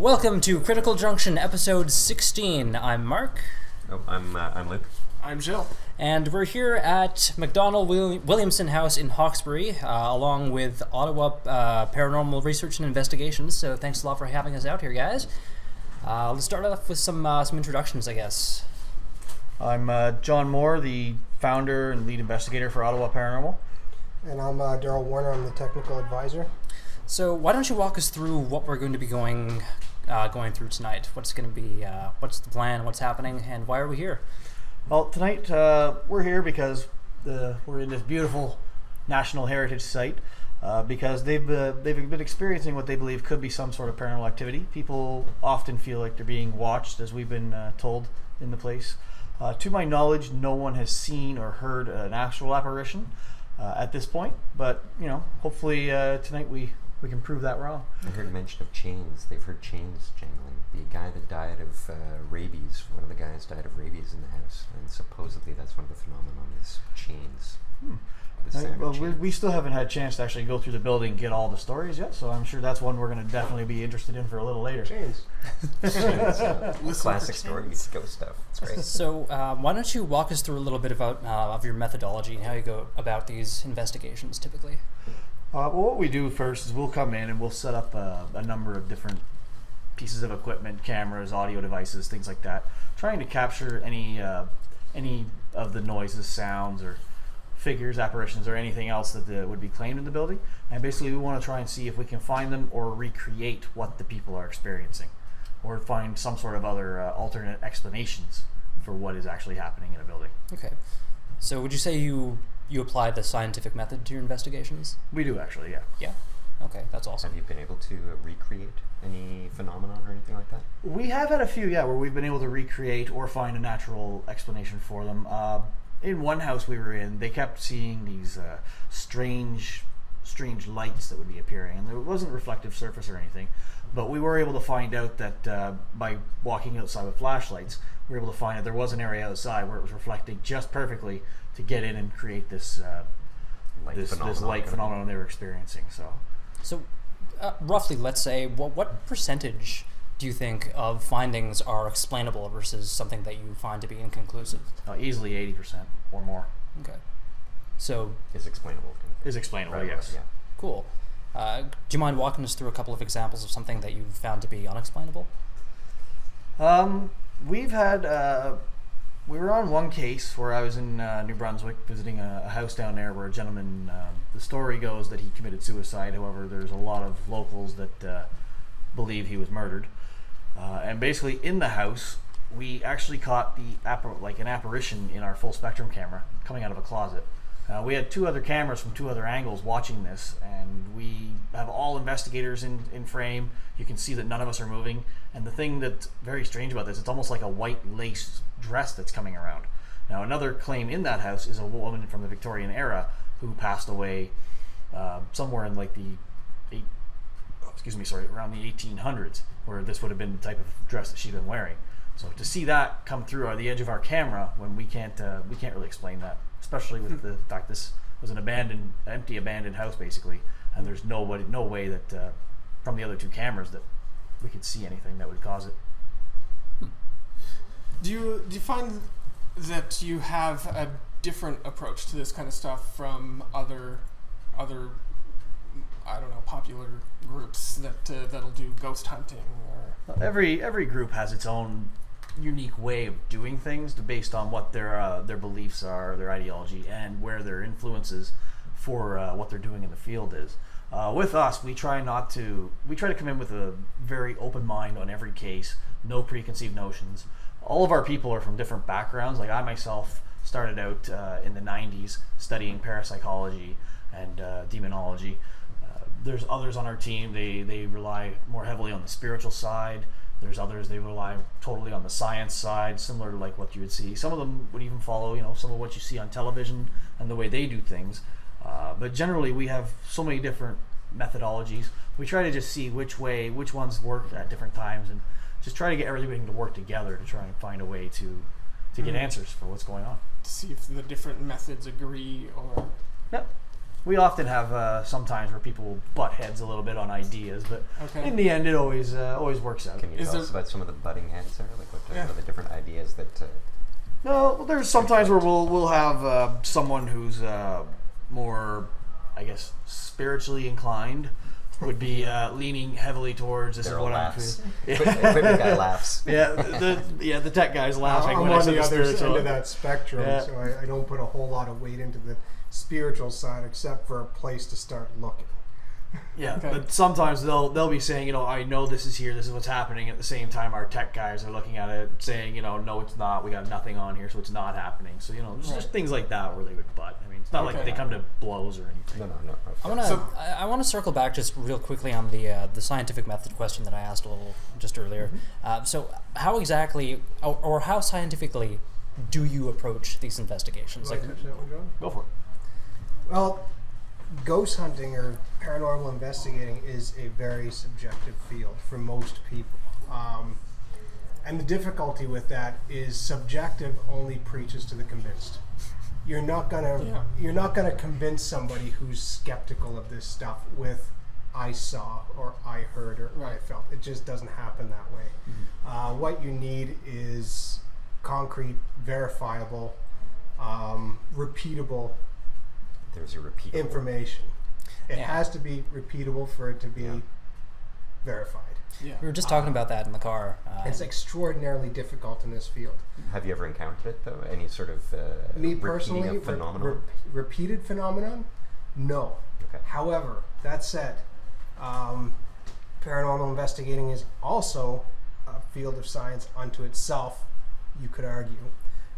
Welcome to Critical Junction, episode 16. I'm Mark. Oh, I'm Luke. I'm Jill. And we're here at Macdonell-Williamson House in Hawkesbury, along with Ottawa Paranormal Research and Investigations. So thanks a lot for having us out here, guys. Let's start off with some introductions, I guess. I'm John Moore, the founder and lead investigator for Ottawa Paranormal. And I'm Daryl Warner. I'm the technical advisor. So why don't you walk us through what we're going to be going through tonight? What's going to be, what's the plan, what's happening, and why are we here? Well, tonight we're here because we're in this beautiful National Heritage Site because they've been experiencing what they believe could be some sort of paranormal activity. People often feel like they're being watched, as we've been told in the place. To my knowledge, no one has seen or heard an actual apparition at this point, but hopefully tonight we can prove that wrong. I heard mention of chains. They've heard chains jangling. The guy that died of rabies, one of the guys died of rabies in the house, and supposedly that's one of the phenomenon is chains. We still haven't had a chance to actually go through the building and get all the stories yet, so I'm sure that's one we're going to definitely be interested in for a little later. Chains. Classic stories, ghost stuff. It's great. So why don't you walk us through a little bit about of your methodology and how you go about these investigations typically? Well, what we do first is we'll come in and we'll set up a number of different pieces of equipment, cameras, audio devices, things like that, trying to capture any of the noises, sounds, or figures, apparitions, or anything else that would be claimed in the building. And basically we want to try and see if we can find them or recreate what the people are experiencing, or find some sort of other alternate explanations for what is actually happening in a building. Okay. So would you say you apply the scientific method to your investigations? We do actually, yeah. Yeah. Okay, that's awesome. Have you been able to recreate any phenomenon or anything like that? We have had a few, yeah, where we've been able to recreate or find a natural explanation for them. In one house we were in, they kept seeing these strange lights that would be appearing, and there wasn't reflective surface or anything, but we were able to find out that by walking outside with flashlights, we were able to find that there was an area outside where it was reflecting just perfectly to get in and create this light phenomenon they were experiencing. So roughly, let's say, what percentage do you think of findings are explainable versus something that you find to be inconclusive? Easily 80% or more. Okay. So is explainable. Is explainable, right, yes. Yeah. Cool. Do you mind walking us through a couple of examples of something that you've found to be unexplainable? We've had... we were on one case where I was in New Brunswick visiting a house down there where a gentleman, the story goes that he committed suicide. However, there's a lot of locals that believe he was murdered. And basically in the house, we actually caught an apparition in our full spectrum camera coming out of a closet. We had two other cameras from two other angles watching this, and we have all investigators in frame. You can see that none of us are moving. And the thing that's very strange about this, it's almost like a white lace dress that's coming around. Now, another claim in that house is a woman from the Victorian era who passed away somewhere in like around the 1800s, where this would have been the type of dress that she'd been wearing. So to see that come through the edge of our camera when we can't really explain that, especially with the fact this was an empty abandoned house basically, and there's no way that from the other two cameras that we could see anything that would cause it. Do you find that you have a different approach to this kind of stuff from other I don't know, popular groups that'll do ghost hunting? Or Every group has its own unique way of doing things based on what their beliefs are, their ideology, and where their influences for what they're doing in the field is. With us, we try to come in with a very open mind on every case, no preconceived notions. All of our people are from different backgrounds. Like I myself started out in the 90s studying parapsychology and demonology. There's others on our team, they rely more heavily on the spiritual side. There's others, they rely totally on the science side, similar to like what you would see. Some of them would even follow, some of what you see on television and the way they do things. But generally, we have so many different methodologies. We try to just see which ones work at different times, and just try to get everything to work together to try and find a way to get answers for what's going on. to see if the different methods agree or... Yep. We often have sometimes where people butt heads a little bit on ideas, but in the end, it always works out. Can you tell us about some of the butting heads there? Like what are the different ideas that... No, there's sometimes where we'll have someone who's more, I guess, spiritually inclined would be leaning heavily towards this. Daryl is what laughs. I'm Equipment guy laughs. the tech guy's laughing. I'm when on I say the other end spiritual. of that spectrum, so I don't put a whole lot of weight into the spiritual side, except for a place to start looking. Yeah, but sometimes they'll be saying, I know this is here, this is what's happening. At the same time, our tech guys are looking at it, saying, no, it's not. We got nothing on here, so it's not happening. So there's just things like that where they would butt. I mean, it's not like they come to blows or anything. No. I want to circle back just real quickly on the scientific method question that I asked a little just earlier. So how exactly or how scientifically do you approach these investigations? Touch that one, John? Go for it. Well, ghost hunting or paranormal investigating is a very subjective field for most people. And the difficulty with that is subjective only preaches to the convinced. You're not gonna convince somebody who's skeptical of this stuff with I saw or I heard or I felt. It just doesn't happen that way. What you need is concrete, verifiable, repeatable There's a repeatable information. It has to be repeatable for it to be verified. Yeah. We were just talking about that in the car. It's extraordinarily difficult in this field. Have you ever encountered it though? Any sort of Me repeating personally, of phenomenon? repeated phenomenon? No. Okay. However, that said, paranormal investigating is also a field of science unto itself, you could argue,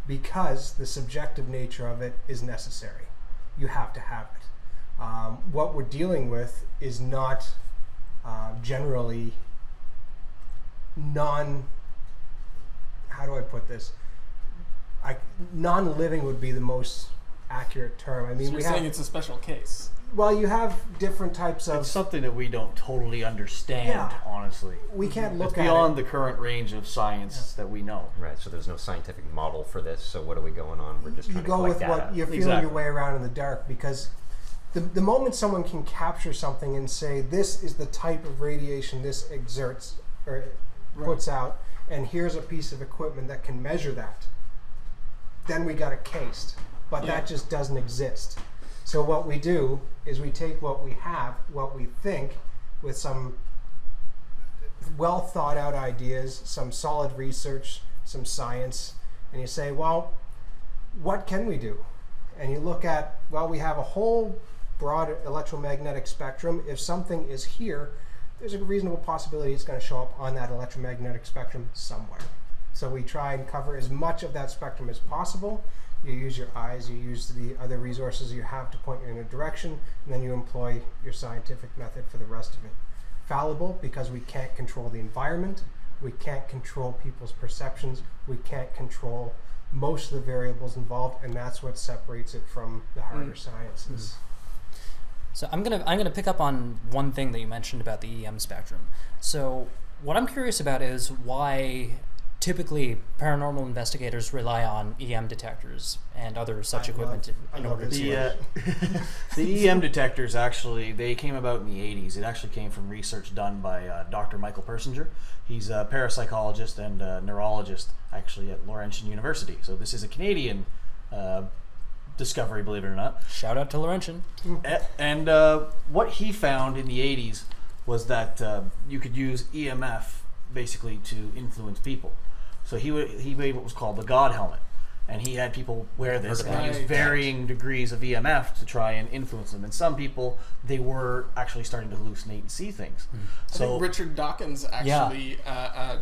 because the subjective nature of it is necessary. You have to have it. What we're dealing with is not generally how do I put this? Non-living would be the most accurate term. I mean, So you're saying it's a special case. Well, you have different types of... It's something that we don't totally understand, honestly. We can't look it's at beyond it. the current range of science that we know. Right, so there's no scientific model for this, so what are we going on? We're just You trying to go collect with data. what you're feeling Exactly. your way around in the dark, because the moment someone can capture something and say, this is the type of radiation this exerts or puts out, and here's a piece of equipment that can measure that, then we got it cased. But that just doesn't exist. So what we do is we take what we have, what we think, with some well thought out ideas, some solid research, some science, and you say, well, what can we do? And you look at, well, we have a whole broad electromagnetic spectrum. If something is here, there's a reasonable possibility it's going to show up on that electromagnetic spectrum somewhere. So we try and cover as much of that spectrum as possible. You use your eyes, you use the other resources you have to point you in a direction, and then you employ your scientific method for the rest of it. Fallible, because we can't control the environment, we can't control people's perceptions, we can't control most of the variables involved, and that's what separates it from the harder sciences. So I'm gonna pick up on one thing that you mentioned about the EM spectrum. So what I'm curious about is why typically paranormal investigators rely on EM detectors and other such equipment in order to... The EM detectors actually, they came about in the 80s. It actually came from research done by Dr. Michael Persinger. He's a parapsychologist and a neurologist actually at Laurentian University. So this is a Canadian discovery, believe it or not. Shout out to Laurentian. And what he found in the 80s was that you could use EMF basically to influence people. So he made what was called the God helmet, and he had people wear this and use varying degrees of EMF to try and influence them. And some people, they were actually starting to hallucinate and see things. I think Richard Dawkins actually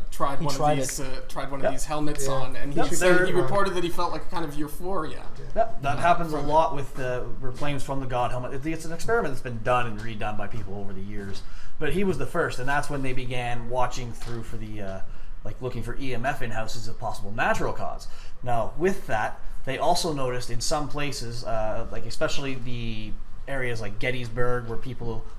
tried one of these helmets on, and he reported that he felt like kind of euphoria. That happens a lot with the claims from the God helmet. It's an experiment that's been done and redone by people over the years. But he was the first, and that's when they began watching through for the looking for EMF in houses as a possible natural cause. Now, with that, they also noticed in some places, especially the areas like Gettysburg, where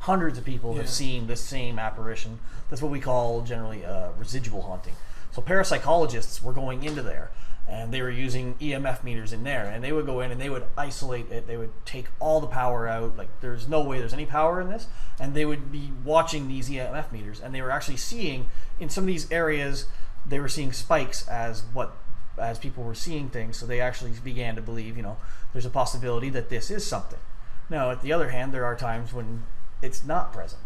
hundreds of people have seen this same apparition. That's what we call generally residual haunting. So parapsychologists were going into there, and they were using EMF meters in there, and they would go in and they would isolate it. They would take all the power out. Like, there's no way there's any power in this, and they would be watching these EMF meters, and they were actually seeing in some of these areas, they were seeing spikes as people were seeing things. So they actually began to believe, there's a possibility that this is something. Now, at the other hand, there are times when it's not present.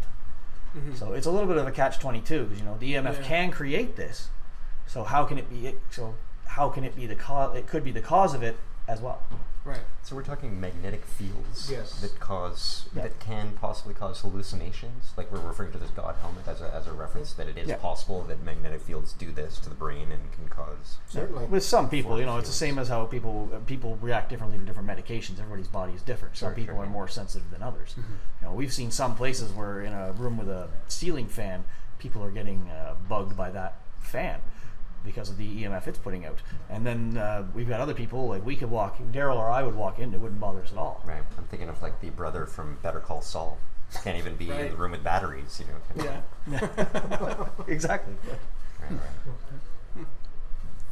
Mm-hmm. So it's a little bit of a catch-22, because the EMF can create this. So how can it be it? So how can it be the cause? It could be the cause of it as well. Right. So we're talking magnetic fields Yes. that can possibly cause hallucinations. Like, we're referring to this God helmet as a reference that it is possible that magnetic fields do this to the brain and can cause. Certainly. With some people, it's the same as how people react differently to different medications. Everybody's body is different. Some people are more sensitive than others. Mm-hmm. We've seen some places where in a room with a ceiling fan, people are getting bugged by that fan because of the EMF it's putting out. And then we've got other people, like Daryl or I would walk in, it wouldn't bother us at all. Right. I'm thinking of like the brother from Better Call Saul. Can't even be in the room with batteries, Exactly. Right.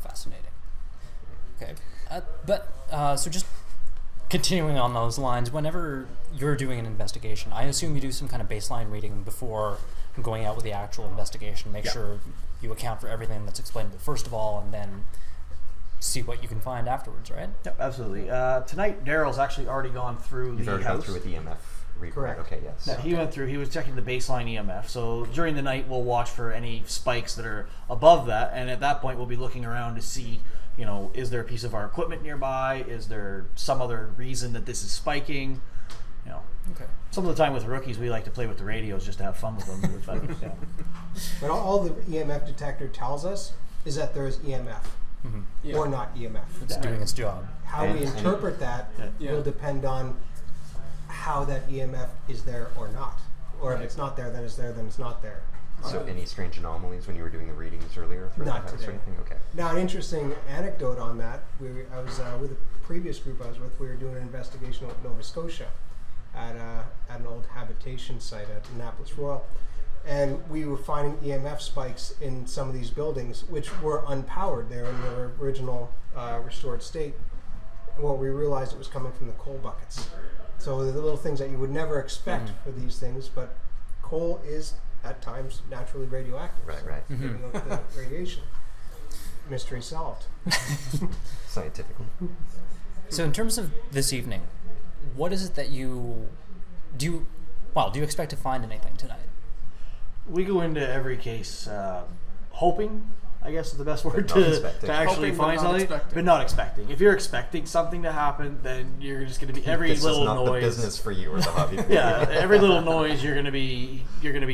Fascinating. Okay. So just continuing on those lines, whenever you're doing an investigation, I assume you do some kind of baseline reading before going out with the actual investigation. Make sure you account for everything that's explainable first of all, and then see what you can find afterwards, right? Yep, absolutely. Tonight, Daryl's actually already gone through the house. Gone through with the EMF reader. Correct. Okay, yes. Yeah, he went through. He was checking the baseline EMF. So during the night, we'll watch for any spikes that are above that, and at that point, we'll be looking around to see, is there a piece of our equipment nearby? Is there some other reason that this is spiking? Okay. Some of the time with rookies, we like to play with the radios just to have fun with them. But all the EMF detector tells us is that there is EMF or not EMF. It's doing its job. How we interpret that will depend on how that EMF is there or not. Or if it's not there, then it's there, then it's not there. So any strange anomalies when you were doing the readings earlier? Not today. Or anything? Okay. Now, an interesting anecdote on that, I was with a previous group I was with, we were doing an investigation with Nova Scotia at an old habitation site at Annapolis Royal. And we were finding EMF spikes in some of these buildings, which were unpowered. They were in their original restored state. And what we realized, it was coming from the coal buckets. So the little things that you would never expect for these things, but coal is at times naturally radioactive. Right. So giving out the radiation. Mystery solved. Scientifically. So in terms of this evening, what is it that you expect to find anything tonight? We go into every case hoping, I guess is the best word, to actually find something, but not expecting. If you're expecting something to happen, then you're just going to be every this little is not noise. The business for you or the hobby. For yeah, every little noise you're going to be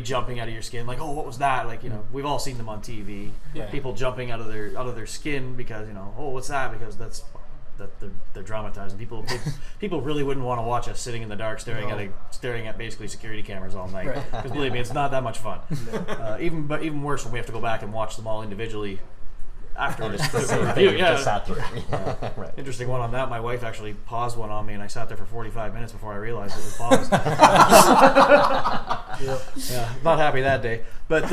jumping out of your skin. Like, oh, what was that? Like, we've all seen them on TV. Yeah. People jumping out of their skin because oh, what's that? Because they're dramatizing. People really wouldn't want to watch us sitting in the dark staring at basically security cameras all night. Because believe me, it's not that much fun. Even worse when we have to go back and watch them all individually afterwards. Sat through. Right. Interesting one on that. My wife actually paused one on me, and I sat there for 45 minutes before I realized it was paused. Not happy that day. But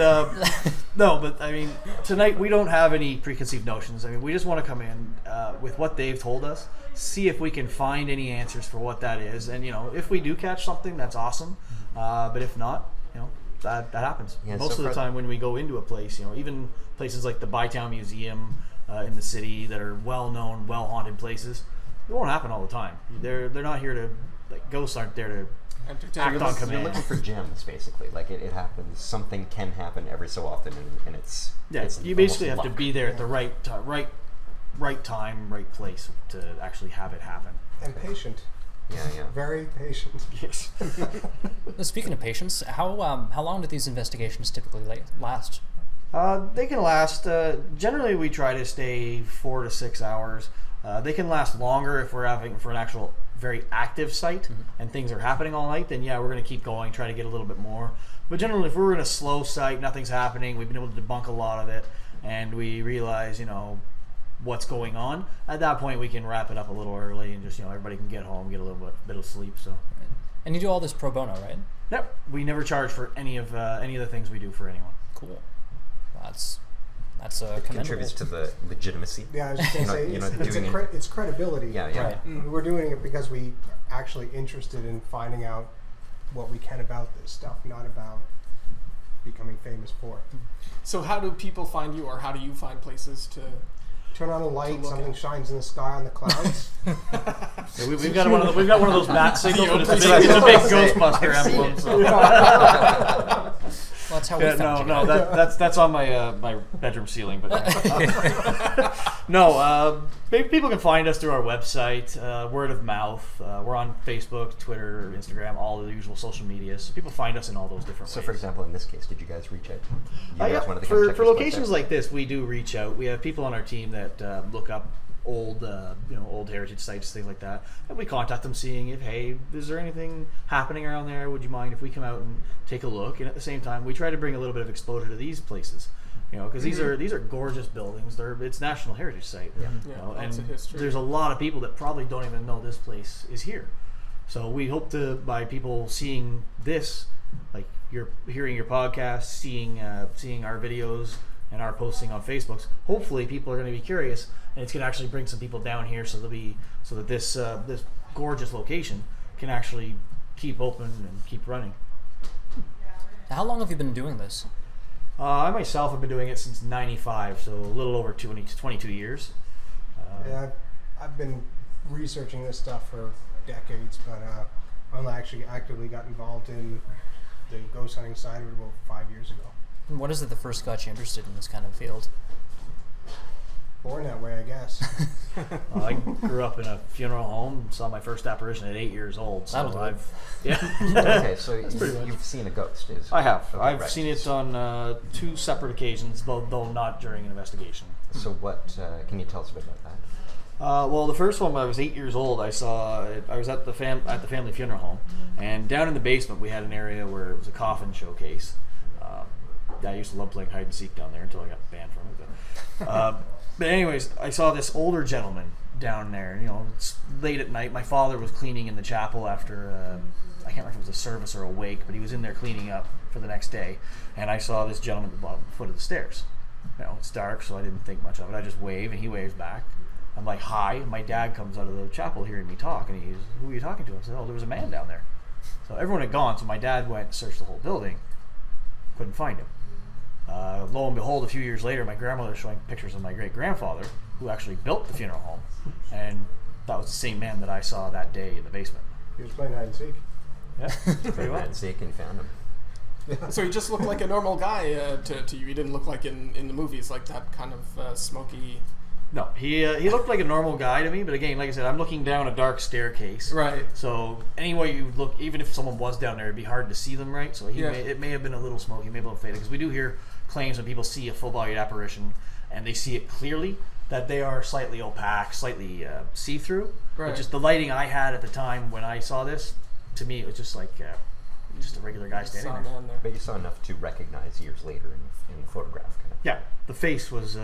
but I mean, tonight we don't have any preconceived notions. I mean, we just want to come in with what they've told us, see if we can find any answers for what that is, and if we do catch something, that's awesome. But if not, that happens. Yeah, Most of the time when we go into a place, even places like the Bytown Museum in the city that are well-known, well-haunted places, it won't happen all the time. They're not here to, ghosts aren't there to act on command. You're looking for gems, basically. Like it happens. Something can happen every so often, and it's you basically have to be there at the right time, right place to actually have it happen. And patient. Yeah. Very patient. Yes. Speaking of patience, how long do these investigations typically last? They can last. Generally, we try to stay 4 to 6 hours. They can last longer if we're having for an actual very active site and things are happening all night. Then we're going to keep going, try to get a little bit more. But generally, if we're in a slow site, nothing's happening, we've been able to debunk a lot of it, and we realize what's going on. At that point, we can wrap it up a little early and just everybody can get home, get a little bit of sleep. So. And you do all this pro bono, right? Yep. We never charge for any of the things we do for anyone. Cool. That's That's it contributes to the legitimacy. Yeah, I was just going to say, it's credibility. Yeah. Right. Mm-hmm. We're doing it because we actually interested in finding out what we can about this stuff, not about becoming famous for it. So how do people find you, or how do you find places to turn on a light, something shines in the sky on the clouds? Yeah, we've got one of those bat signals, but it's a big Ghostbuster emblem. So. Well, that's how we found you. No, that's on my my bedroom ceiling. But no, people can find us through our website, word of mouth. We're on Facebook, Twitter, Instagram, all the usual social media. So people find us in all those different ways. So, for example, in this case, did you guys reach out? You guys wanted to come check for your locations spot like this, we do reach out. We have people on our team that look up old heritage sites, things like that, and we contact them, seeing if, hey, is there anything happening around there? Would you mind if we come out and take a look? And at the same time, we try to bring a little bit of exposure to these places, because these are gorgeous buildings. It's National Heritage Site, and there's a lot of people that probably don't even know this place is here. So we hope to, by people seeing this, like you're hearing your podcast, seeing our videos and our posting on Facebook, hopefully people are going to be curious, and it's going to actually bring some people down here, so that this gorgeous location can actually keep open and keep running. How long have you been doing this? I myself have been doing it since '95, so a little over 22 years. I've been researching this stuff for decades, but I only actually actively got involved in the ghost hunting side of it about 5 years ago. And what is it that first got you interested in this kind of field? Born that way, I guess. I grew up in a funeral home, saw my first apparition at 8 years old. So Okay, so you've seen a ghost? I have. I've seen it on 2 separate occasions, though not during an investigation. So what can you tell us a bit about that? Well, the first one, when I was 8 years old, I was at the family funeral home, and down in the basement we had an area where it was a coffin showcase. I used to love playing hide and seek down there until I got banned from it. But anyways, I saw this older gentleman down there. It's late at night. My father was cleaning in the chapel after I can't remember if it was a service or a wake, but he was in there cleaning up for the next day, and I saw this gentleman at the bottom foot of the stairs. It's dark, so I didn't think much of it. I just wave, and he waves back. I'm like, hi. And my dad comes out of the chapel hearing me talk, and he's, who are you talking to? I said, oh, there was a man down there. So everyone had gone, so my dad went and searched the whole building. Couldn't find him. Lo and behold, a few years later, my grandmother was showing pictures of my great-grandfather, who actually built the funeral home, and that was the same man that I saw that day in the basement. He was playing hide and seek. Yeah, pretty well. Hide and seek and found him. So he just looked like a normal guy to you. He didn't look like in the movies, like that kind of smoky. No, he looked like a normal guy to me, but again, like I said, I'm looking down a dark staircase. Right. So any way you look, even if someone was down there, it'd be hard to see them, right? So it may have been a little smoky, maybe a little faded, because we do hear claims when people see a full-bodied apparition and they see it clearly that they are slightly opaque, slightly see-through. Right. But just the lighting I had at the time when I saw this, to me, it was just like just a regular guy standing there. But you saw enough to recognize years later in the photograph. Kind of. Yeah, the face was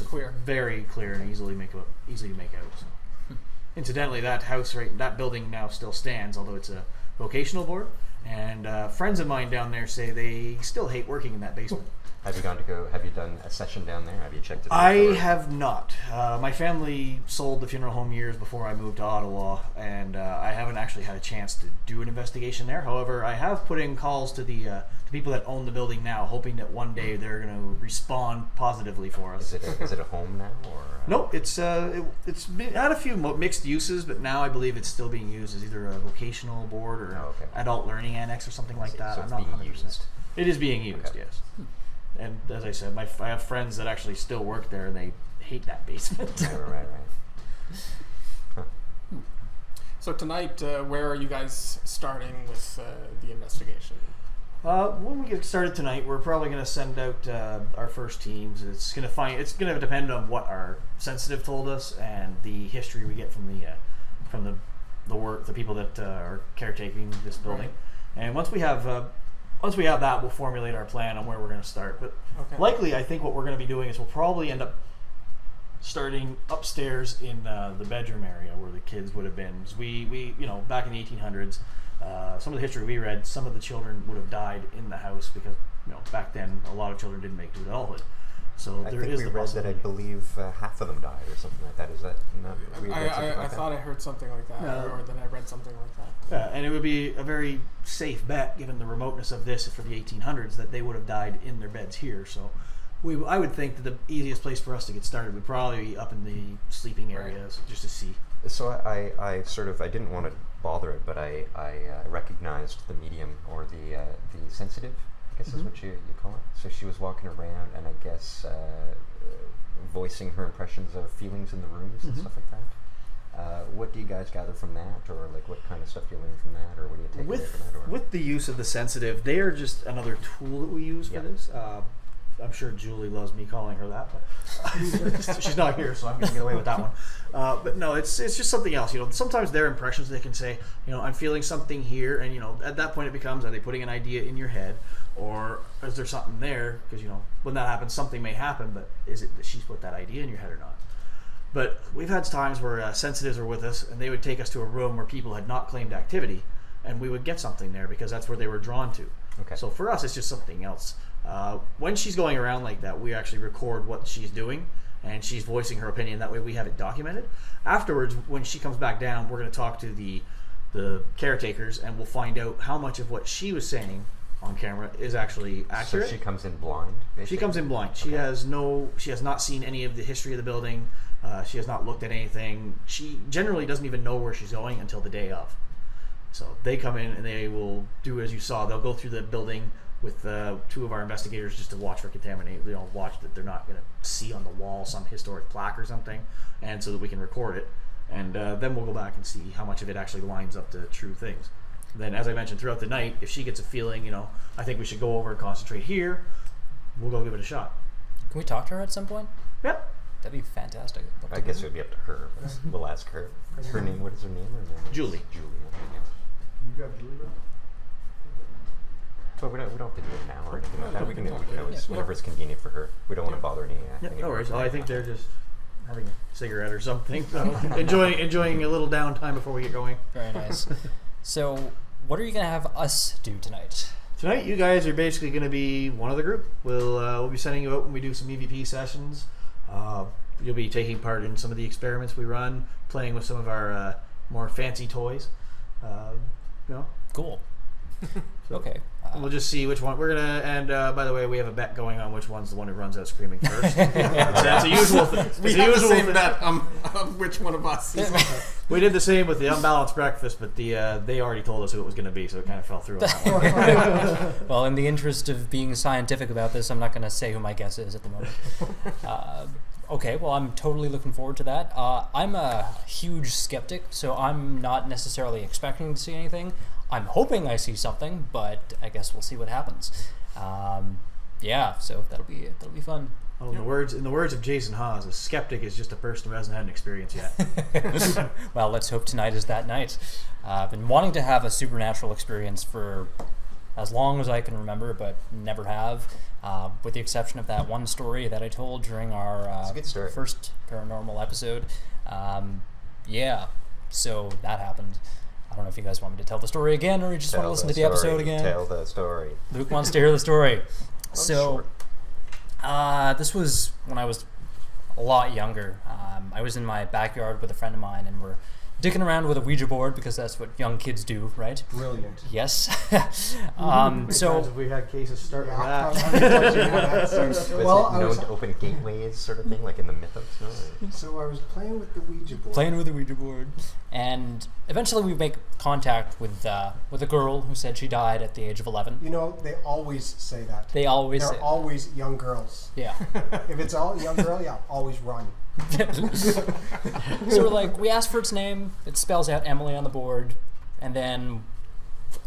clear. Very clear and easy to make out. So. Incidentally, that building now still stands, although it's a vocational board. And friends of mine down there say they still hate working in that basement. Have you done a session down there? Have you checked it out? I have not. My family sold the funeral home years before I moved to Ottawa, and I haven't actually had a chance to do an investigation there. However, I have put in calls to the people that own the building now, hoping that one day they're going to respond positively for us. Is it a home now, or? Nope, it's had a few mixed uses, but now I believe it's still being used as either a vocational board or adult learning annex or something like that. So I'm not being 100%. used. It is being used, yes. And as I said, I have friends that actually still work there, and they hate that basement. Right. Huh. So tonight, where are you guys starting with the investigation? When we get started tonight, we're probably going to send out our first teams. It's going to depend on what our sensitive told us and the history we get from the people that are caretaking this building. Right. And once we have that, we'll formulate our plan on where we're going to start. But likely, I think what we're going to be doing is we'll probably end up starting upstairs in the bedroom area where the kids would have been. We back in the 1800s, some of the history we read, some of the children would have died in the house because back then a lot of children didn't make it to adulthood. So I there think is we the read that I believe half of them died or something like that. Is that not? I thought I heard something like that, or that I read something like that. Yeah, and it would be a very safe bet, given the remoteness of this for the 1800s, that they would have died in their beds here. So I would think that the easiest place for us to get started would probably be up in the sleeping areas, just to see. So I didn't want to bother it, but I recognized the medium, or the sensitive, I guess is what you call it. So she was walking around, and I guess voicing her impressions of feelings in the rooms and stuff like that. What do you guys gather from that, or like what kind of stuff do you learn from that, or what do you take away from that? Or? With the use of the sensitive, they are just another tool that we use for this. I'm sure Julie loves me calling her that, but she's not here, so I'm going to get away with that one. But no, it's just something else. Sometimes their impressions, they can say, I'm feeling something here, and at that point it becomes, are they putting an idea in your head, or is there something there? Because when that happens, something may happen, but is it that she's put that idea in your head or not? But we've had times where sensitives were with us, and they would take us to a room where people had not claimed activity, and we would get something there because that's where they were drawn to. Okay. So for us, it's just something else. When she's going around like that, we actually record what she's doing, and she's voicing her opinion. That way we have it documented. Afterwards, when she comes back down, we're going to talk to the caretakers, and we'll find out how much of what she was saying on camera is actually accurate. So she comes in blind, basically? She comes in blind. She has not seen any of the history of the building. She has not looked at anything. She generally doesn't even know where she's going until the day of. So they come in and they will do as you saw. They'll go through the building with two of our investigators just to watch for contamination. Watch that they're not going to see on the wall some historic plaque or something, and so that we can record it. And then we'll go back and see how much of it actually lines up to true things. Then, as I mentioned, throughout the night, if she gets a feeling, I think we should go over and concentrate here, we'll go give it a shot. Can we talk to her at some point? Yep. That'd be fantastic. I guess it would be up to her. We'll ask her. Her name, what is her name? Julie. Julie. You got Julie, bro? But we don't have to do it now or anything like that. We can always, whenever it's convenient for her. We don't want to bother any. No worries. I think they're just having a cigarette or something. So enjoying a little downtime before we get going. Very nice. So, what are you going to have us do tonight? Tonight, you guys are basically going to be one of the group. We'll be sending you out when we do some EVP sessions. You'll be taking part in some of the experiments we run, playing with some of our more fancy toys. Cool. Okay. We'll just see which one we're gonna. And by the way, we have a bet going on which one's the one who runs out screaming first. That's a usual thing. We have the same bet of which one of us. We did the same with the unbalanced breakfast, but they already told us who it was going to be, so it kind of fell through on that one. Well, in the interest of being scientific about this, I'm not going to say who my guess is at the moment. Okay, well, I'm totally looking forward to that. I'm a huge skeptic, so I'm not necessarily expecting to see anything. I'm hoping I see something, but I guess we'll see what happens. So that'll be fun. Well, in the words of Jason Hawes, a skeptic is just a person who hasn't had an experience yet. Well, let's hope tonight is that night. I've been wanting to have a supernatural experience for as long as I can remember, but never have, with the exception of that one story that I told during our first paranormal episode. So that happened. I don't know if you guys want me to tell the story again, or you just want to listen to the episode again. Tell the story. Luke wants to hear the story. This was when I was a lot younger. I was in my backyard with a friend of mine, and we're dicking around with a Ouija board because that's what young kids do, right? Brilliant. Yes. If we had cases start with that. Well, known to open gateways, sort of thing, like in the mythos. No? So I was playing with the Ouija board. And eventually we make contact with a girl who said she died at the age of 11. They always say that. They're always young girls. Yeah. If it's all young girl, always run. So we asked for its name. It spells out Emily on the board, and then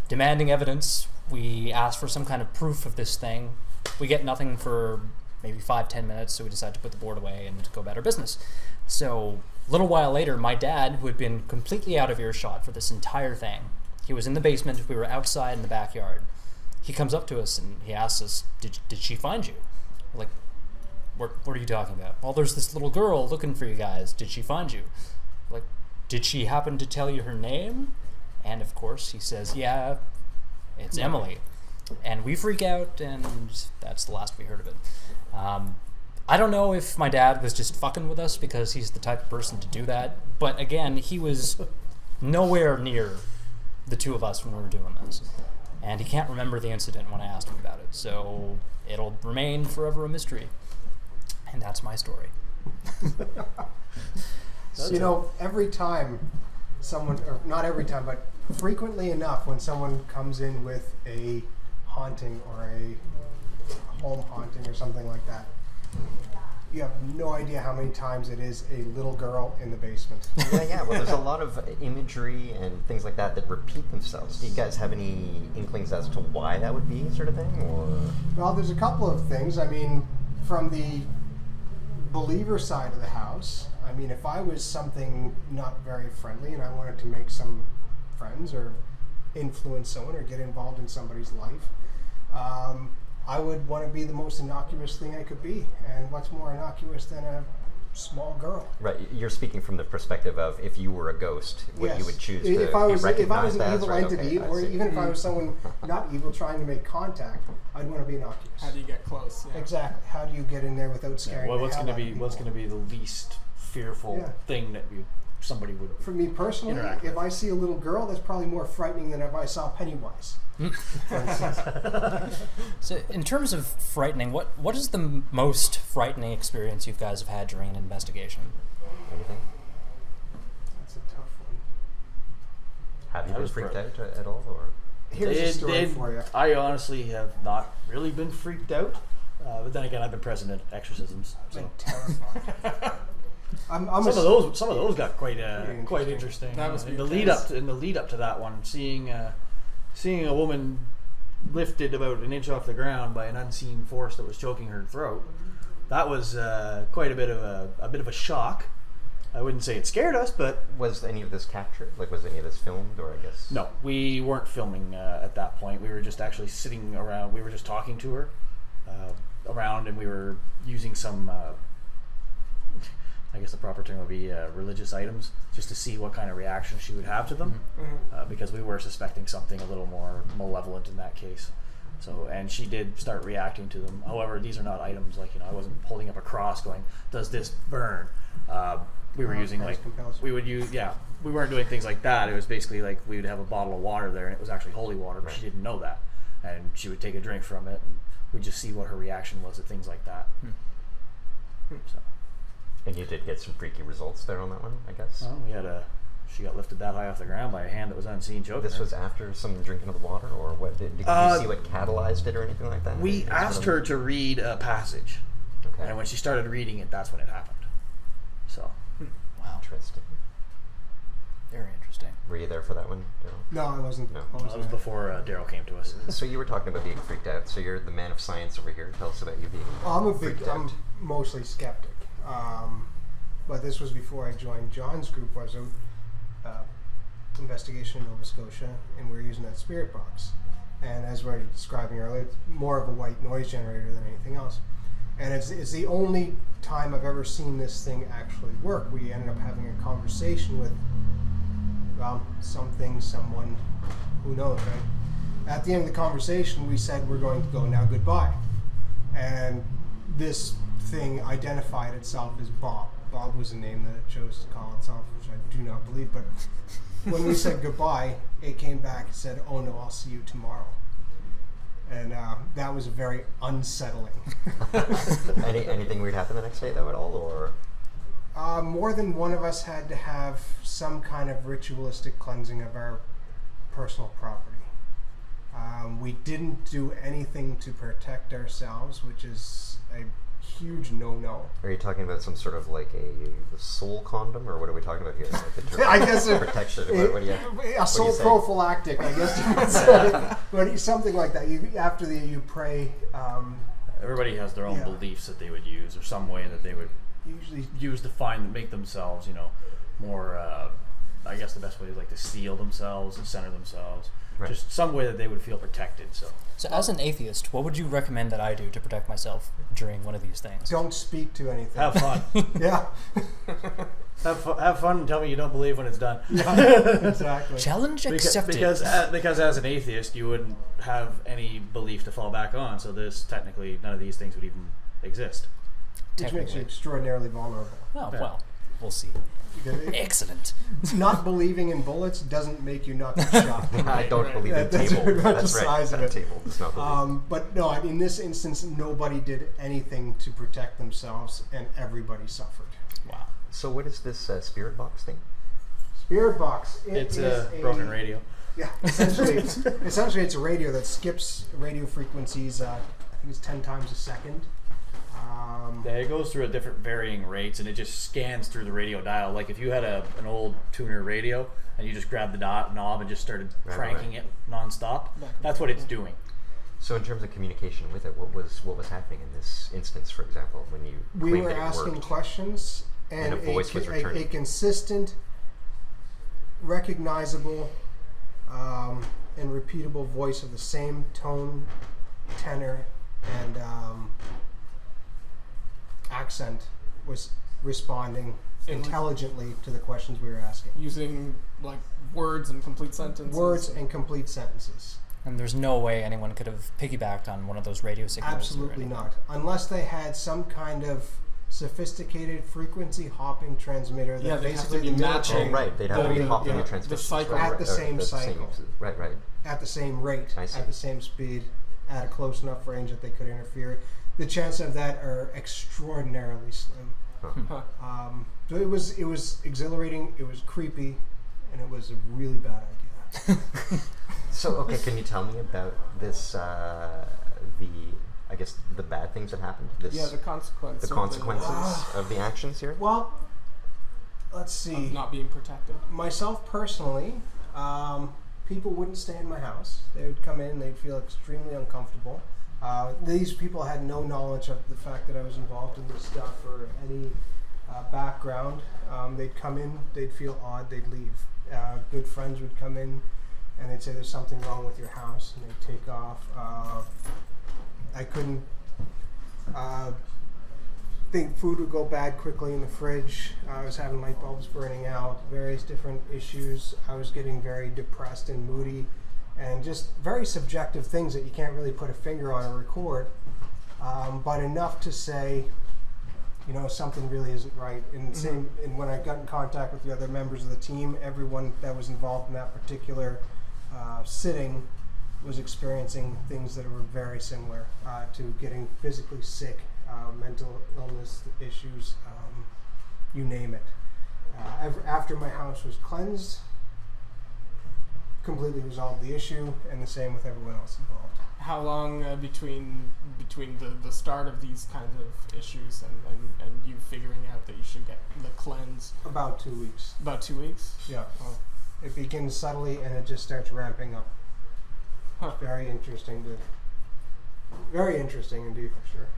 demanding evidence, we asked for some kind of proof of this thing. We get nothing for maybe 5-10 minutes, so we decide to put the board away and go about our business. So a little while later, my dad, who had been completely out of earshot for this entire thing, he was in the basement, we were outside in the backyard. He comes up to us and he asks us, did she find you? We're like, what are you talking about? Well, there's this little girl looking for you guys. Did she find you? Like, did she happen to tell you her name? And of course, he says, yeah, it's Emily. And we freak out, and that's the last we heard of it. I don't know if my dad was just fucking with us because he's the type of person to do that. But again, he was nowhere near the two of us when we were doing this. And he can't remember the incident when I asked him about it. So it'll remain forever a mystery. And that's my story. So, every time someone, or not every time, but frequently enough when someone comes in with a haunting or a home haunting or something like that, you have no idea how many times it is a little girl in the basement. Yeah. Well, there's a lot of imagery and things like that that repeat themselves. Do you guys have any inklings as to why that would be, sort of thing, or? Well, there's a couple of things. I mean, from the believer side of the house, I mean, if I was something not very friendly and I wanted to make some friends or influence someone or get involved in somebody's life, I would want to be the most innocuous thing I could be. And what's more innocuous than a small girl? Right. You're speaking from the perspective of if you were a ghost, what you would choose to if I was an that, evil right? entity, Okay, or even if I was someone not evil trying to make contact, I'd want to be innocuous. How do you get close? Yeah. Exactly. How do you get in there without scaring? What's going to be the least fearful thing that somebody would? For me personally, if I see a little girl, that's probably more frightening than if I saw Pennywise. So, in terms of frightening, what is the most frightening experience you guys have had during an investigation? Anything? That's a tough one. Have you been freaked out at all, or? Here's a story for you. I honestly have not really been freaked out, but then again, I've been present at exorcisms. So. I'm terrified. Some of those got quite interesting. That was in the lead up to that one, seeing a woman lifted about an inch off the ground by an unseen force that was choking her throat. That was quite a bit of a shock. I wouldn't say it scared us, but was any of this captured? Like, was any of this filmed, or I guess? No, we weren't filming at that point. We were just actually sitting around. We were just talking to her around, and we were using some. I guess the proper term would be religious items, just to see what kind of reaction she would have to them, because we were suspecting something a little more malevolent in that case. So, and she did start reacting to them. However, these are not items like, I wasn't holding up a cross going, "Does this burn?" We were using we weren't doing things like that. It was basically like we would have a bottle of water there, and it was actually holy water, but she didn't know that, and she would take a drink from it, and we'd just see what her reaction was to things like that. So. And you did get some freaky results there on that one, I guess? Well, she got lifted that high off the ground by a hand that was unseen choking This her. was after some drinking of the water, or what? Did you see what catalyzed it or anything like that? We asked her to read a passage, and when she started reading it, that's when it happened. So, wow, interesting. Very interesting. Were you there for that one, Daryl? No, I wasn't. No, that was before Daryl came to us. So you were talking about being freaked out. So you're the man of science over here. Tell us about you being freaked out. I'm mostly skeptic. But this was before I joined John's group. I was out investigation in Nova Scotia, and we were using that spirit box. And as we were describing earlier, it's more of a white noise generator than anything else. And it's the only time I've ever seen this thing actually work. We ended up having a conversation with, someone, who knows, right? At the end of the conversation, we said, "We're going to go now, goodbye." And this thing identified itself as Bob. Bob was the name that it chose to call itself, which I do not believe. But when we said goodbye, it came back and said, "Oh no, I'll see you tomorrow." And that was very unsettling. Anything weird happen the next day, though, at all, or? More than one of us had to have some kind of ritualistic cleansing of our personal property. We didn't do anything to protect ourselves, which is a huge no-no. Are you talking about some sort of like a soul condom, or what are we talking about here? Like I guess protection. A soul prophylactic, I guess you would say. But something like that. After you pray. Everybody has their own beliefs that they would use, or some way that they would usually use to make themselves, more. I guess the best way is like to seal themselves and center themselves. Right. Just some way that they would feel protected. So as an atheist, what would you recommend that I do to protect myself during one of these things? Don't speak to anything. Have fun. Yeah. Have fun and tell me you don't believe when it's done. Yeah, exactly. Challenge accepted. Because as an atheist, you wouldn't have any belief to fall back on. So technically none of these things would even exist. Which makes you extraordinarily vulnerable. Oh, well, we'll see. Excellent. Not believing in bullets doesn't make you not get shot. I don't believe in That's table. pretty much That's the right. size of That it. table does not believe. But no, in this instance, nobody did anything to protect themselves, and everybody suffered. Wow. So what is this spirit box thing? Spirit box. It's a broken radio. Yeah, essentially, it's a radio that skips radio frequencies. I think it's 10 times a second. Yeah, it goes through at different varying rates, and it just scans through the radio dial. Like if you had an old tuner radio and you just grabbed the knob and just started cranking it nonstop, that's what it's doing. So in terms of communication with it, what was happening in this instance, for example, when you We were claimed it asking worked? questions, and a voice was returning. a consistent, recognizable, and repeatable voice of the same tone, tenor, and accent was responding intelligently to the questions we were asking. Using like words and complete sentences. Words and complete sentences. And there's no way anyone could have piggybacked on one of those radio signals. Absolutely not. Unless they had some kind of sophisticated frequency hopping transmitter that Yeah, they'd have basically to be the matching military Right, they'd have to be hopping the the transmissions. cycle. At the same cycle. Right. at the same rate, I see. at the same speed, at a close enough range that they could interfere. The chances of that are extraordinarily slim. Huh. So it was exhilarating, it was creepy, and it was a really bad idea. So, okay, can you tell me about this, the bad things that happened? The consequences. The consequences of the actions here? Well, let's see. Of not being protected. Myself personally, people wouldn't stay in my house. They would come in, they'd feel extremely uncomfortable. These people had no knowledge of the fact that I was involved in this stuff or any background. They'd come in, they'd feel odd, they'd leave. Good friends would come in and they'd say there's something wrong with your house, and they'd take off. I couldn't think food would go bad quickly in the fridge. I was having light bulbs burning out, various different issues. I was getting very depressed and moody, and just very subjective things that you can't really put a finger on or record, but enough to say, something really isn't right. And when I got in contact with the other members of the team, everyone that was involved in that particular sitting was experiencing things that were very similar to getting physically sick, mental illness issues, you name it. After my house was cleansed, completely resolved the issue, and the same with everyone else involved. How long between the start of these kinds of issues and you figuring out that you should get the cleanse? About 2 weeks. About 2 weeks? Yeah. It begins subtly and it just starts ramping up. Huh. Very interesting indeed, for sure.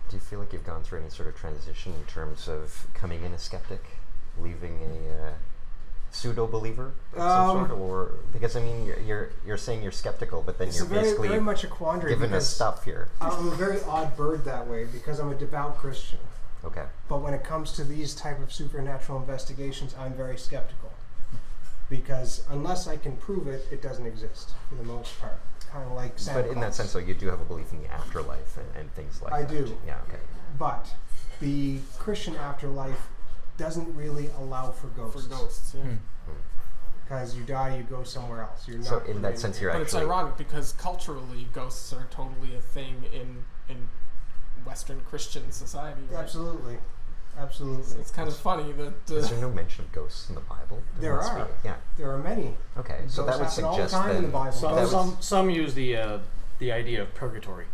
Do you feel like you've gone through any sort of transition in terms of coming in a skeptic, leaving a pseudo-believer of some sort? Or because you're saying you're skeptical, but then you're basically very much a quandary given us stuff here. I'm a very odd bird that way because I'm a devout Christian. Okay. But when it comes to these type of supernatural investigations, I'm very skeptical because unless I can prove it, it doesn't exist for the most part. Kind of like Santa But in that Claus. sense, though, you do have a belief in the afterlife and things like I that. do. Yeah. Okay. But the Christian afterlife doesn't really allow for ghosts. For ghosts, yeah. Because you die, you go somewhere else. You're not. So in that sense, you're But actually. it's ironic because culturally, ghosts are totally a thing in Western Christian society. Right? Absolutely. So it's kind of funny that. Is there no mention of ghosts in the Bible? There must are. be. Yeah. There are many. Okay. So that would Ghosts happen all the suggest time then. in the Bible. Some use the idea of purgatory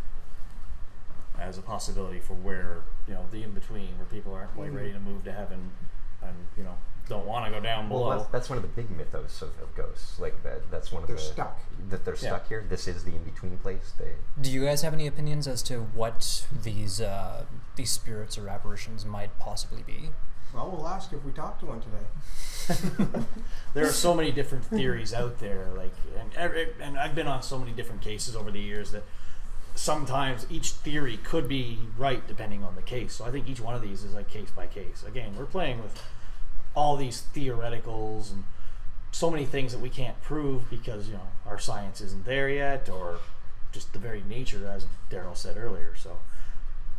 as a possibility for where the in between, where people aren't quite ready to move to heaven, and don't want to go down below. Well, that's one of the big mythos of ghosts. Like that's one of They're the stuck. That they're stuck here. This is the in between place. Do you guys have any opinions as to what these spirits or apparitions might possibly be? Well, we'll ask if we talk to one today. There are so many different theories out there, and I've been on so many different cases over the years that sometimes each theory could be right depending on the case. So I think each one of these is like case by case. Again, we're playing with all these theoreticals and so many things that we can't prove because our science isn't there yet, or just the very nature, as Daryl said earlier. So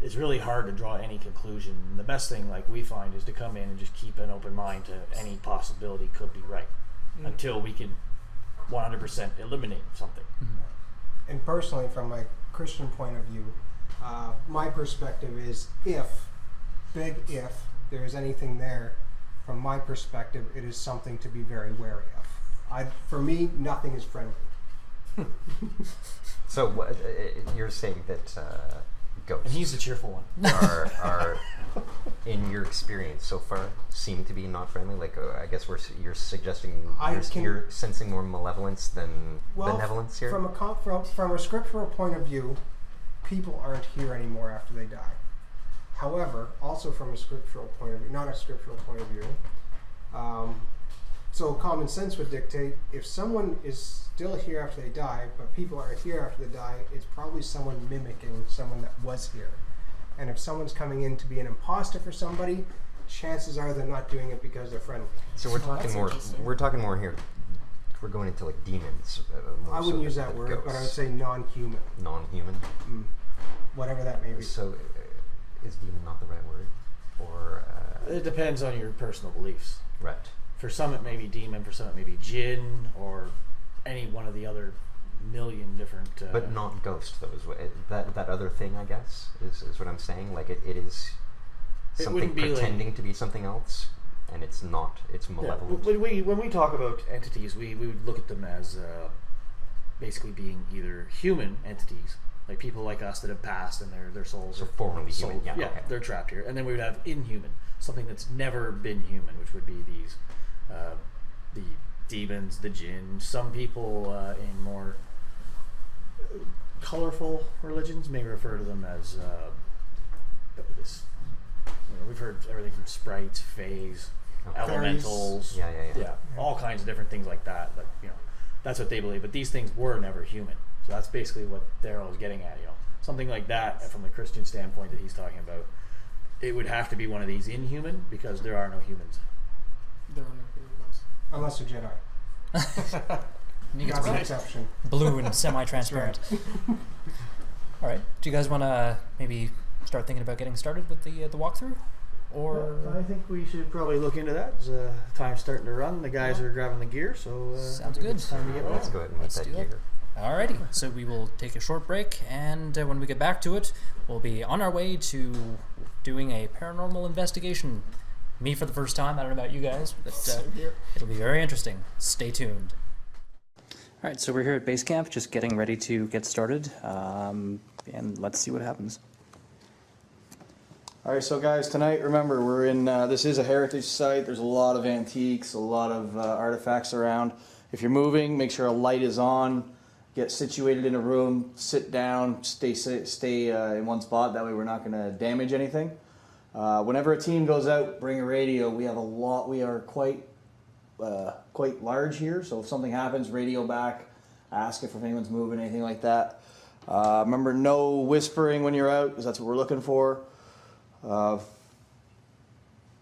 it's really hard to draw any conclusion. And the best thing, like we find, is to come in and just keep an open mind to any possibility could be right until we can 100% eliminate something. And personally, from my Christian point of view, my perspective is if there is anything there, from my perspective, it is something to be very wary of. For me, nothing is friendly. So what, you're saying that ghosts, And he's the cheerful one. are in your experience so far seem to be not friendly? Like I guess you're suggesting you're sensing more malevolence than benevolence here? From a scriptural point of view, people aren't here anymore after they die. However, also from a scriptural point of view, not a scriptural point of view, so common sense would dictate if someone is still here after they die, but people aren't here after they die, it's probably someone mimicking someone that was here. And if someone's coming in to be an imposter for somebody, chances are they're not doing it because they're friendly. So we're talking more. We're talking more here. We're going into like demons. I wouldn't use that word, ghosts. but I would say non-human. Non-human. Whatever that may be. So is demon not the right word? Or It depends on your personal beliefs. right. For some it may be demon, for some it may be jinn, or any one of the other million different... But not ghost, though. That other thing, I guess, is what I'm saying. Like it is something pretending to be something else, and it's not. It's malevolent. Yeah. When we talk about entities, we would look at them as basically being either human entities, like people like us that have passed and their souls are formerly human. Yeah, okay. They're trapped here. And then we would have inhuman, something that's never been human, which would be these the demons, the jinn. Some people in more colorful religions may refer to them as this. We've heard everything from sprites, fays, elementals, yeah, all kinds of different things like that. But that's what they believe. But these things were never human. So that's basically what Daryl is getting at. Something like that from the Christian standpoint that he's talking about. It would have to be one of these inhuman because there are no humans. There are no humans. Unless a Jedi. You get That's to an be exception. blue and semi-transparent. All right. Do you guys want to maybe start thinking about getting started with the walkthrough? Or I think we should probably look into that. Time's starting to run. The guys are grabbing the gear, so sounds good. It's time to get Let's rolling. go ahead and Let's get do that it. gear. Alrighty, so we will take a short break, and when we get back to it, we'll be on our way to doing a paranormal investigation. Me for the first time. I don't know about you guys, but it'll be very interesting. Stay tuned. Alright, so we're here at base camp, just getting ready to get started, and let's see what happens. All right, so guys, tonight, remember, we're in, this is a heritage site. There's a lot of antiques, a lot of artifacts around. If you're moving, make sure a light is on. Get situated in a room, sit down, stay in one spot. That way we're not going to damage anything. Whenever a team goes out, bring a radio. We have a lot. We are quite large here, so if something happens, radio back. Ask if anyone's moving, anything like that. Remember, no whispering when you're out, because that's what we're looking for.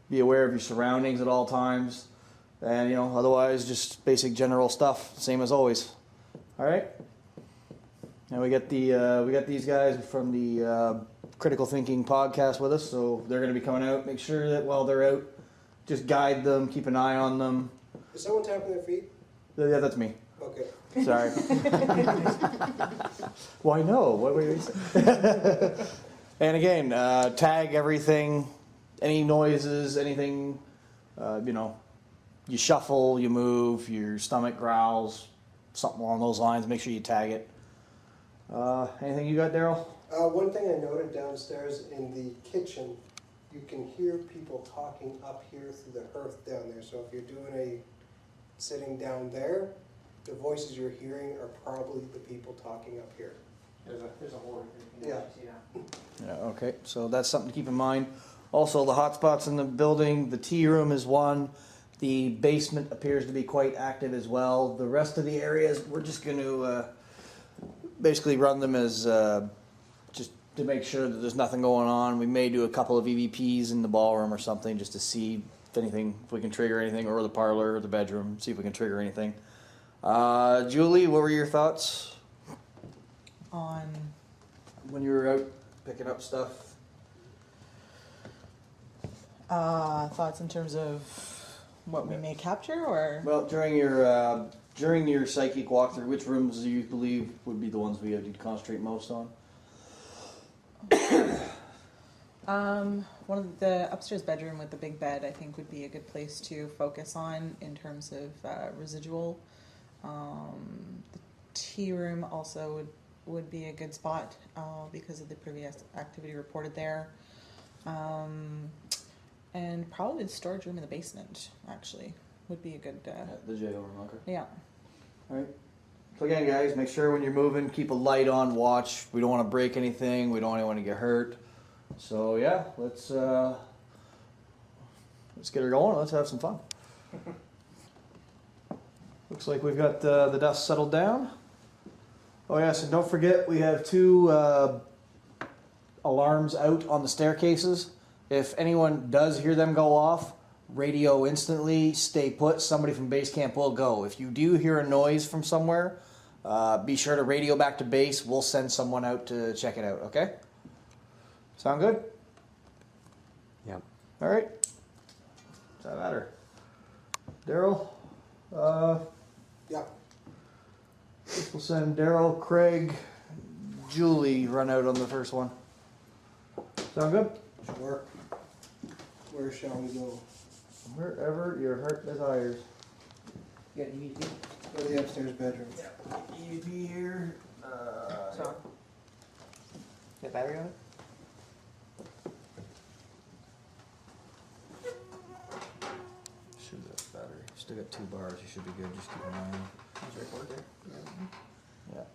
Be aware of your surroundings at all times, and otherwise just basic general stuff, same as always. All right. Now we got these guys from the Critical Thinking podcast with us, so they're going to be coming out. Make sure that while they're out, just guide them, keep an eye on them. Is someone tapping their feet? Yeah, that's me. Okay. Sorry. Why no? What were you saying? And again, tag everything, any noises, anything, you shuffle, you move, your stomach growls, something along those lines. Make sure you tag it. Anything you got, Daryl? One thing I noted downstairs in the kitchen, you can hear people talking up here through the hearth down there. So if you're doing sitting down there, the voices you're hearing are probably the people talking up here. There's a horde. Yeah. Yeah, okay. So that's something to keep in mind. Also, the hotspots in the building, the tea room is one. The basement appears to be quite active as well. The rest of the areas, we're just going to basically run them as just to make sure that there's nothing going on. We may do a couple of EVPs in the ballroom or something just to see if we can trigger anything, or the parlor or the bedroom, see if we can trigger anything. Julie, what were your thoughts On when you were out picking up stuff? Thoughts in terms of what we may capture, or? Well, during your psychic walkthrough, which rooms do you believe would be the ones we need to concentrate most on? One of the upstairs bedroom with the big bed, I think, would be a good place to focus on in terms of residual. The tea room also would be a good spot because of the previous activity reported there. And probably the storage room in the basement, actually, would be a good... the jail room, okay. Yeah. All right. So again, guys, make sure when you're moving, keep a light on, watch. We don't want to break anything. We don't want anyone to get hurt. So yeah, let's get her going. Let's have some fun. Looks like we've got the dust settled down. Oh yes, and don't forget we have 2 alarms out on the staircases. If anyone does hear them go off, radio instantly, stay put. Somebody from base camp will go. If you do hear a noise from somewhere, be sure to radio back to base. We'll send someone out to check it out, okay? Sound good? Yep. All right. Does that matter? Daryl? Yeah. We'll send Daryl, Craig, Julie run out on the first one. Sound good? Sure. Where shall we go? Wherever your heart desires. You got EVP? Go to the upstairs bedroom. EVP here. Got battery on it? Should have battery. Still got 2 bars. You should be good. Just keep an eye on it. Record there. Yeah.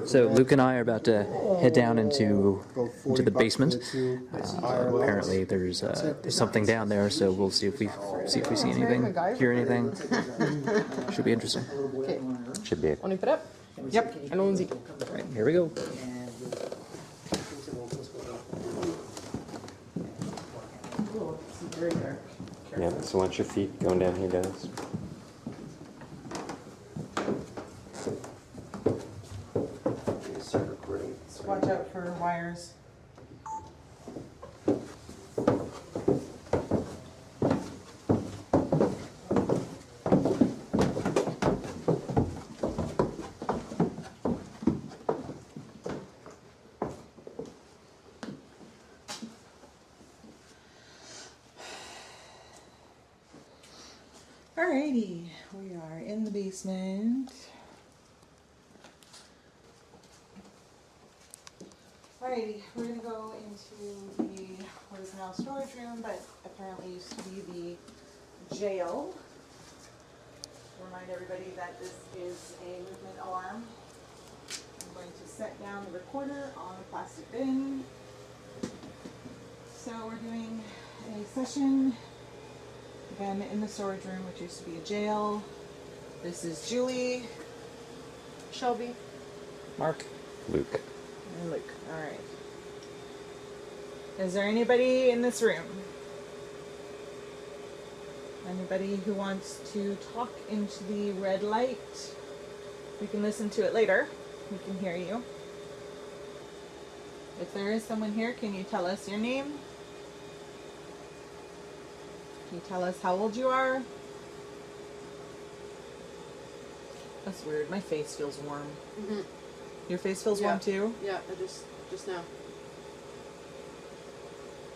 So Luke and I are about to head down into the basement. Apparently there's something down there, so we'll see if we see anything, hear anything. Should be interesting. Okay. Should be. Want to put up? Yep. And on Z. All right, here we go. Yeah, so watch your feet going down here, guys. Watch out for wires. Alrighty, we are in the basement. Alrighty, we're gonna go into the what is now storage room, but apparently used to be the jail. Remind everybody that this is a movement alarm. I'm going to set down the recorder on a plastic bin. So we're doing a session again in the storage room, which used to be a jail. This is Julie, Shelby, Mark. Luke. and Luke. Alright. Is there anybody in this room? Anybody who wants to talk into the red light? We can listen to it later. We can hear you. If there is someone here, can you tell us your name? Can you tell us how old you are? That's weird. My face feels warm. Mm-hmm. Your face feels warm too? Yeah, I just now.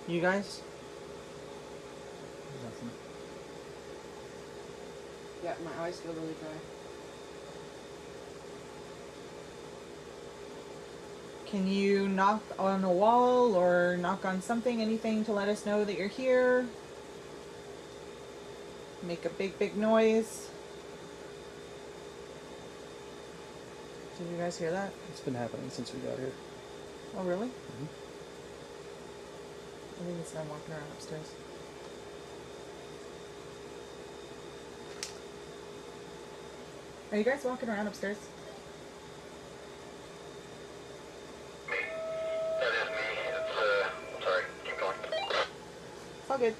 You guys? Nothing. Yeah, my eyes feel really dry. Can you knock on a wall or knock on something, anything to let us know that you're here? Make a big noise. Did you guys hear that? It's been happening since we got here. Oh, really? I think it's them walking around upstairs. Are you guys walking around upstairs? That is me. It's, sorry, keep going. It's all good.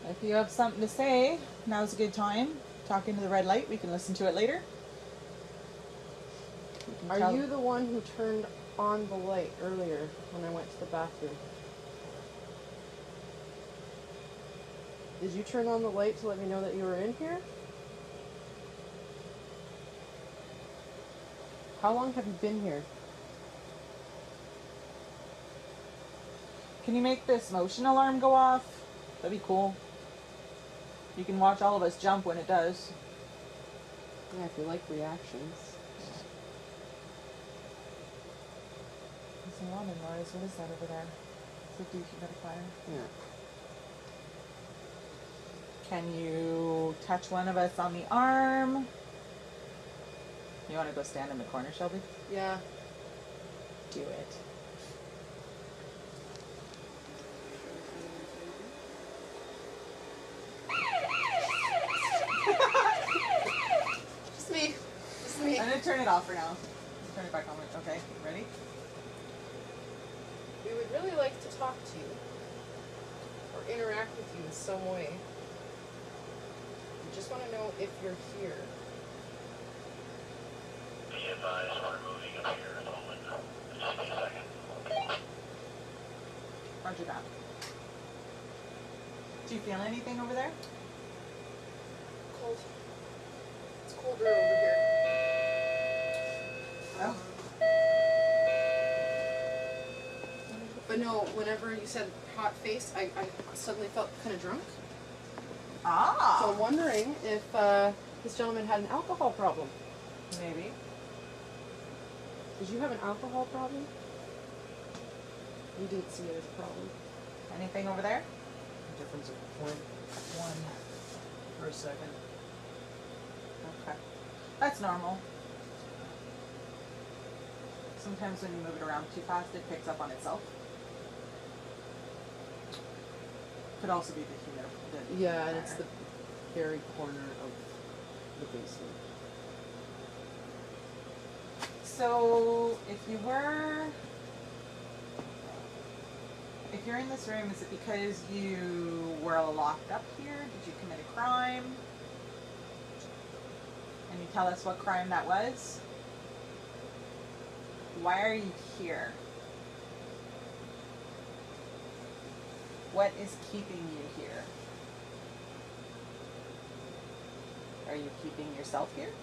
If you have something to say, now's a good time. Talk into the red light. We can listen to it later. Are you the one who turned on the light earlier when I went to the bathroom? Did you turn on the light to let me know that you were in here? How long have you been here? Can you make this motion alarm go off? That'd be cool. You can watch all of us jump when it does. Yeah, if you like reactions. There's a lot of noise. What is that over there? It's a dehumidifier. Yeah. Can you touch one of us on the arm? You want to go stand in the corner, Shelby? Yeah. Do it. Just me. Just me. I'm going to turn it off for now. Turn it back on. Okay, ready? We would really like to talk to you. Or interact with you in some way. We just want to know if you're here. Be advised, we're moving up here at the moment. Just a second. Roger that. Do you feel anything over there? Cold. It's colder over here. Oh. But no, whenever you said hot face, I suddenly felt kind of drunk. Ah! So I'm wondering if this gentleman had an alcohol problem. Maybe. Did you have an alcohol problem? You didn't see it as a problem. Anything over there? Difference of 0.1 for a second. Okay. That's normal. Sometimes when you move it around too fast, it picks up on itself. Could also be the humidifier. Yeah, and it's the very corner of the basement. So, if you're in this room, is it because you were locked up here? Did you commit a crime? Can you tell us what crime that was? Why are you here? What is keeping you here? Are you keeping yourself here?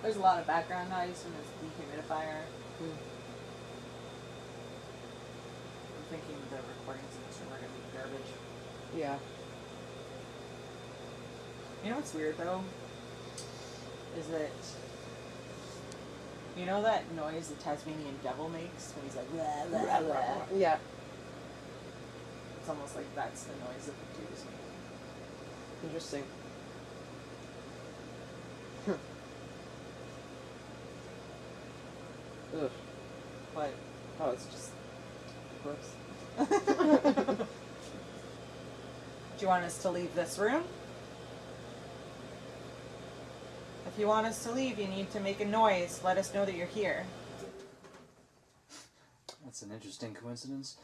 There's a lot of background noise from this dehumidifier. I'm thinking the recordings in this room are going to be garbage. Yeah. You know what's weird though? Is that, you know that noise the Tasmanian devil makes when he's like, blah, blah, blah. Yeah. It's almost like that's the noise that the dude is making. Interesting. Ugh. But, Oh, it's just gross. do you want us to leave this room? If you want us to leave, you need to make a noise. Let us know that you're here. That's an interesting coincidence.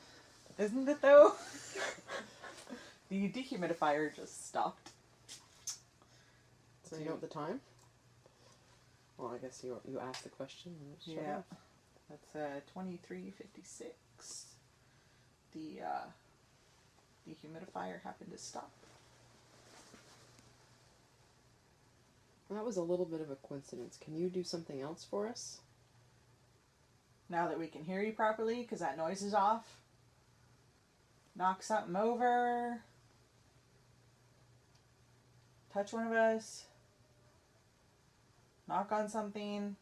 Isn't it though? The dehumidifier just stopped. So you know at the time? Well, I guess you asked the question. And it showed Yeah. up. That's 23:56. The dehumidifier happened to stop. That was a little bit of a coincidence. Can you do something else for us? Now that we can hear you properly, because that noise is off. Knock something over. Touch one of us. Knock on something.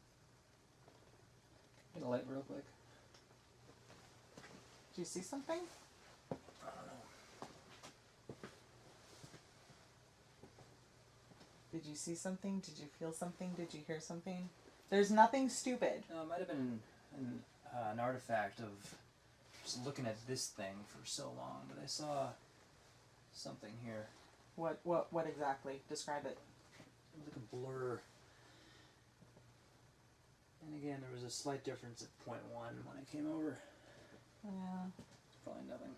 Get a light real quick. Did you see something? I don't know. Did you see something? Did you feel something? Did you hear something? There's nothing stupid. No, it might have been an artifact of just looking at this thing for so long, but I saw something here. What exactly? Describe it. It was like a blur. And again, there was a slight difference of 0.1 when I came over. Yeah. It's probably nothing.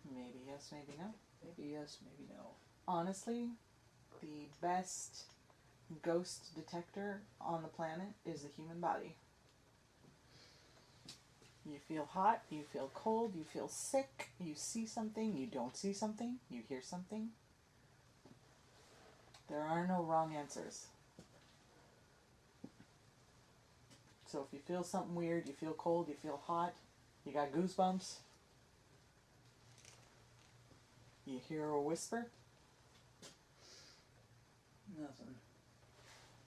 Maybe yes, maybe no. Maybe yes, maybe no. Honestly, the best ghost detector on the planet is the human body. You feel hot, you feel cold, you feel sick, you see something, you don't see something, you hear something. There are no wrong answers. So if you feel something weird, you feel cold, you feel hot, you got goosebumps, you hear a whisper. Nothing.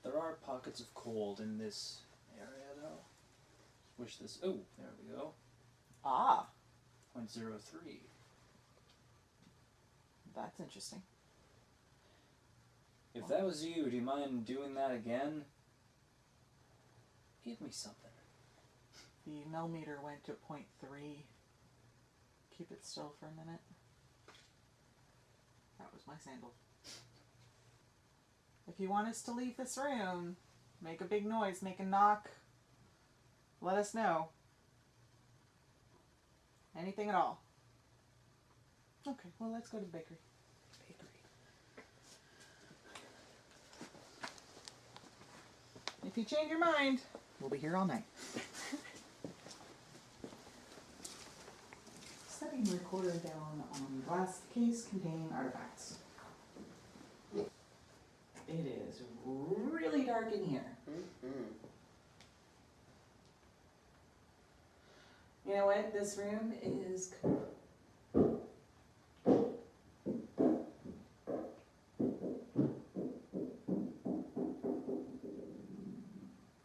There are pockets of cold in this area, though. Wish this... Oh, there we go. Ah, 0.03. that's interesting. If that was you, do you mind doing that again? Give me something. The millimeter went to 0.3. Keep it still for a minute. That was my sandal. If you want us to leave this room, make a big noise, make a knock, let us know. Anything at all. Okay, well, let's go to the bakery. If you change your mind, we'll be here all night. Setting the recorder down on glass case containing artifacts. It is really dark in here. You know what? This room is...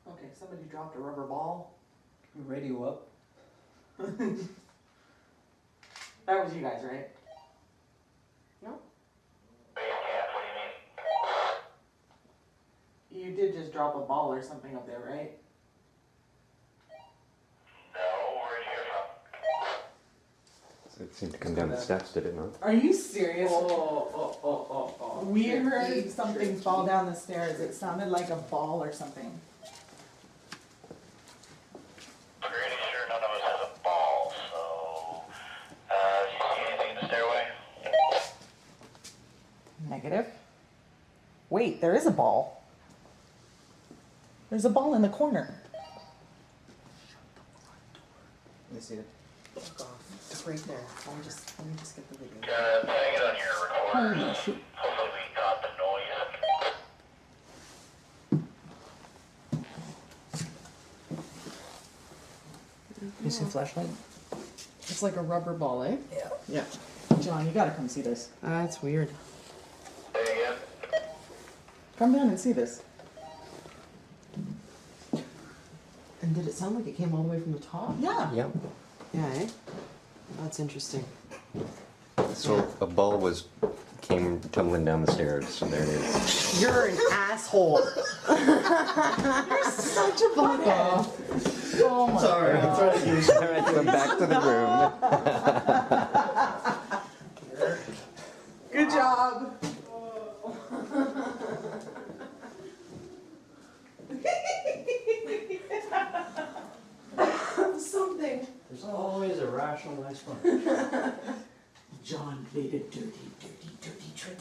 Okay, somebody dropped a rubber ball. Radio up. That was you guys, right? No. Base camp, what do you mean? You did just drop a ball or something up there, right? No, where'd you hear from? It seemed to come down the steps, did it not? Are you serious? Oh. We heard something fall down the stairs. It sounded like a ball or something. Pretty sure none of us has a ball, so... you see anything in the stairway? Negative. Wait, there is a ball. There's a ball in the corner. Let me see it. It's right there. Let me just get the video. Playing it on your recorder. Holy shit. Hopefully we caught the noise. You see a flashlight? It's like a rubber ball, eh? Yeah. Yeah. John, you gotta come see this. That's weird. Say again? Come down and see this. And did it sound like it came all the way from the top? Yeah. Yep. Yeah, eh? That's interesting. So a ball came tumbling down the stairs, so there it is. You're an asshole. You're such a butthead. Oh my Sorry, god. Alright, so back to the room. Good job. Something. There's always a rational explanation. John made a dirty trick.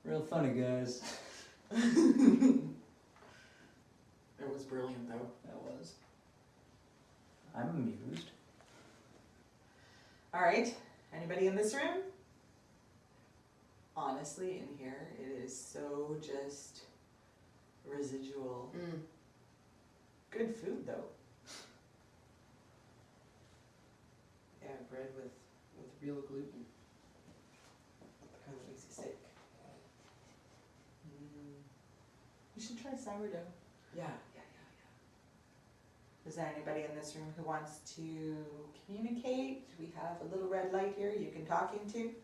Real funny, guys. It was brilliant, though. That was. I'm amused. All right. Anybody in this room? Honestly, in here, it is so just residual. Good food, though. Yeah, bread with real gluten. Kind of makes you sick. You should try sourdough. Yeah. Is there anybody in this room who wants to communicate? We have a little red light here you can talk into.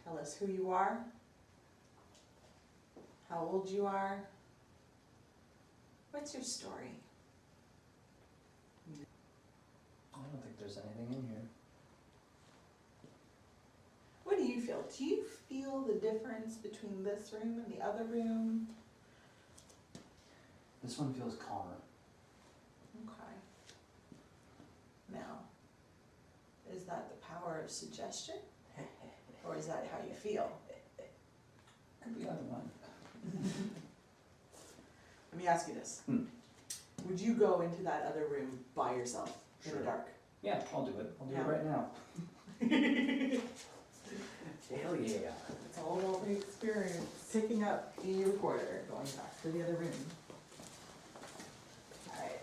Tell us who you are, how old you are, what's your story? I don't think there's anything in here. What do you feel? Do you feel the difference between this room and the other room? This one feels calmer. Okay. Now, is that the power of suggestion? Or is that how you feel? Could be either one. Let me ask you this. Would you go into that other room by yourself in the dark? Yeah, I'll do it. I'll do Yeah. it right now. Hell yeah. It's all about the experience. Picking up the recorder, going back to the other room. Alright.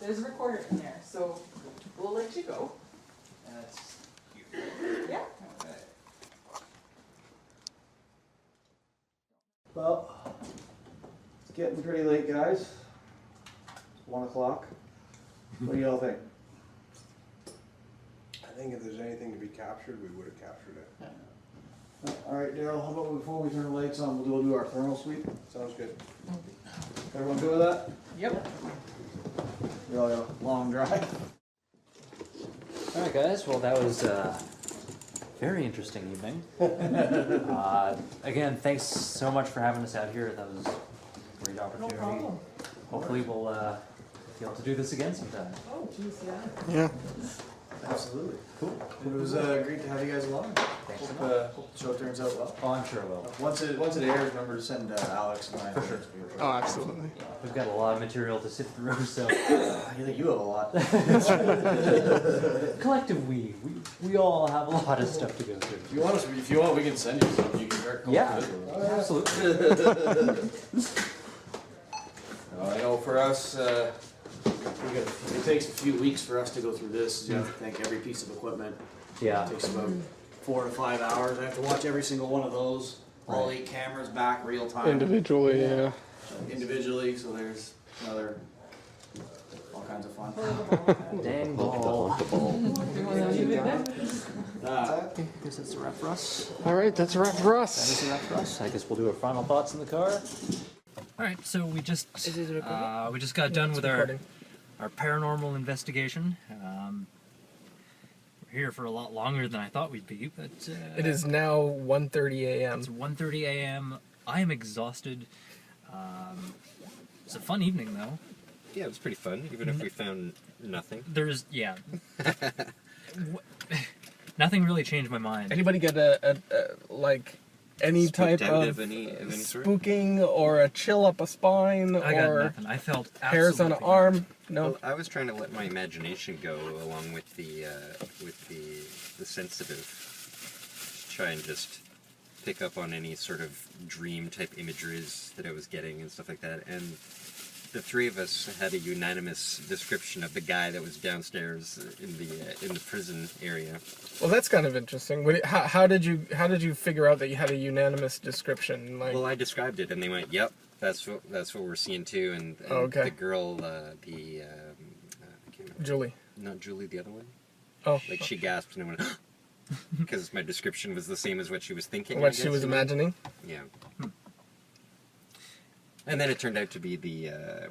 There's a recorder in there, so we'll let you go. That's Yeah. okay. Well, it's getting pretty late, guys. It's 1 o'clock. What do y'all think? I think if there's anything to be captured, we would have captured it. All right, Daryl, how about before we turn the lights on, we'll do our thermal sweep? Sounds good. Everyone good with that? Yep. You're all got a long drive. All right, guys. Well, that was a very interesting evening. Again, thanks so much for having us out here. That was a great opportunity. No problem. Hopefully, we'll be able to do this again sometime. Oh, jeez, yeah. Yeah. Absolutely. Cool. It was great to have you guys along. Thanks so Hope the show turns out well. Oh, I'm sure it will. Once it airs, remember to send Alex and I. For sure. Oh, absolutely. We've got a lot of material to sift through, so You think you have a lot? collective we all have a lot of stuff to go through. If you want, we can send you some. You can start going Yeah, through it. absolutely. I know for us, it takes a few weeks for us to go through this. You have to think every piece of equipment. Yeah. It takes about 4 to 5 hours. I have to watch every single one of those. All Right. 8 cameras back real time. Individually, yeah. Individually, so there's another all kinds of fun. Dang ball. Guess that's a wrap for us. All right, that's a wrap for That us. is a wrap for us. I guess we'll do our final thoughts in the car. All right, so we just got done with our paranormal investigation. We're here for a lot longer than I thought we'd be, but It is now 1:30 a.m. It's 1:30 a.m. I am exhausted. It's a fun evening, though. Yeah, it was pretty fun, even if we found nothing. There's nothing really changed my mind. Anybody get like any Spooked type out of any sort? spooking or a chill up a spine I got or nothing. I felt hairs on an absolutely arm? No. Well, I was trying to let my imagination go along with the sensitive. Try and just pick up on any sort of dream type imageries that I was getting and stuff like that. And the three of us had a unanimous description of the guy that was downstairs in the prison area. Well, that's kind of interesting. How did you figure out that you had a unanimous description? Like, Well, I described it, and they went, "Yep, that's what we're seeing too." And okay. the girl, I can't remember. Julie. Not Julie, the other one. Oh. Like she gasped and I went, because my description was the same as what she was thinking. What I she guess, was you know? imagining. Yeah. And then it turned out to be the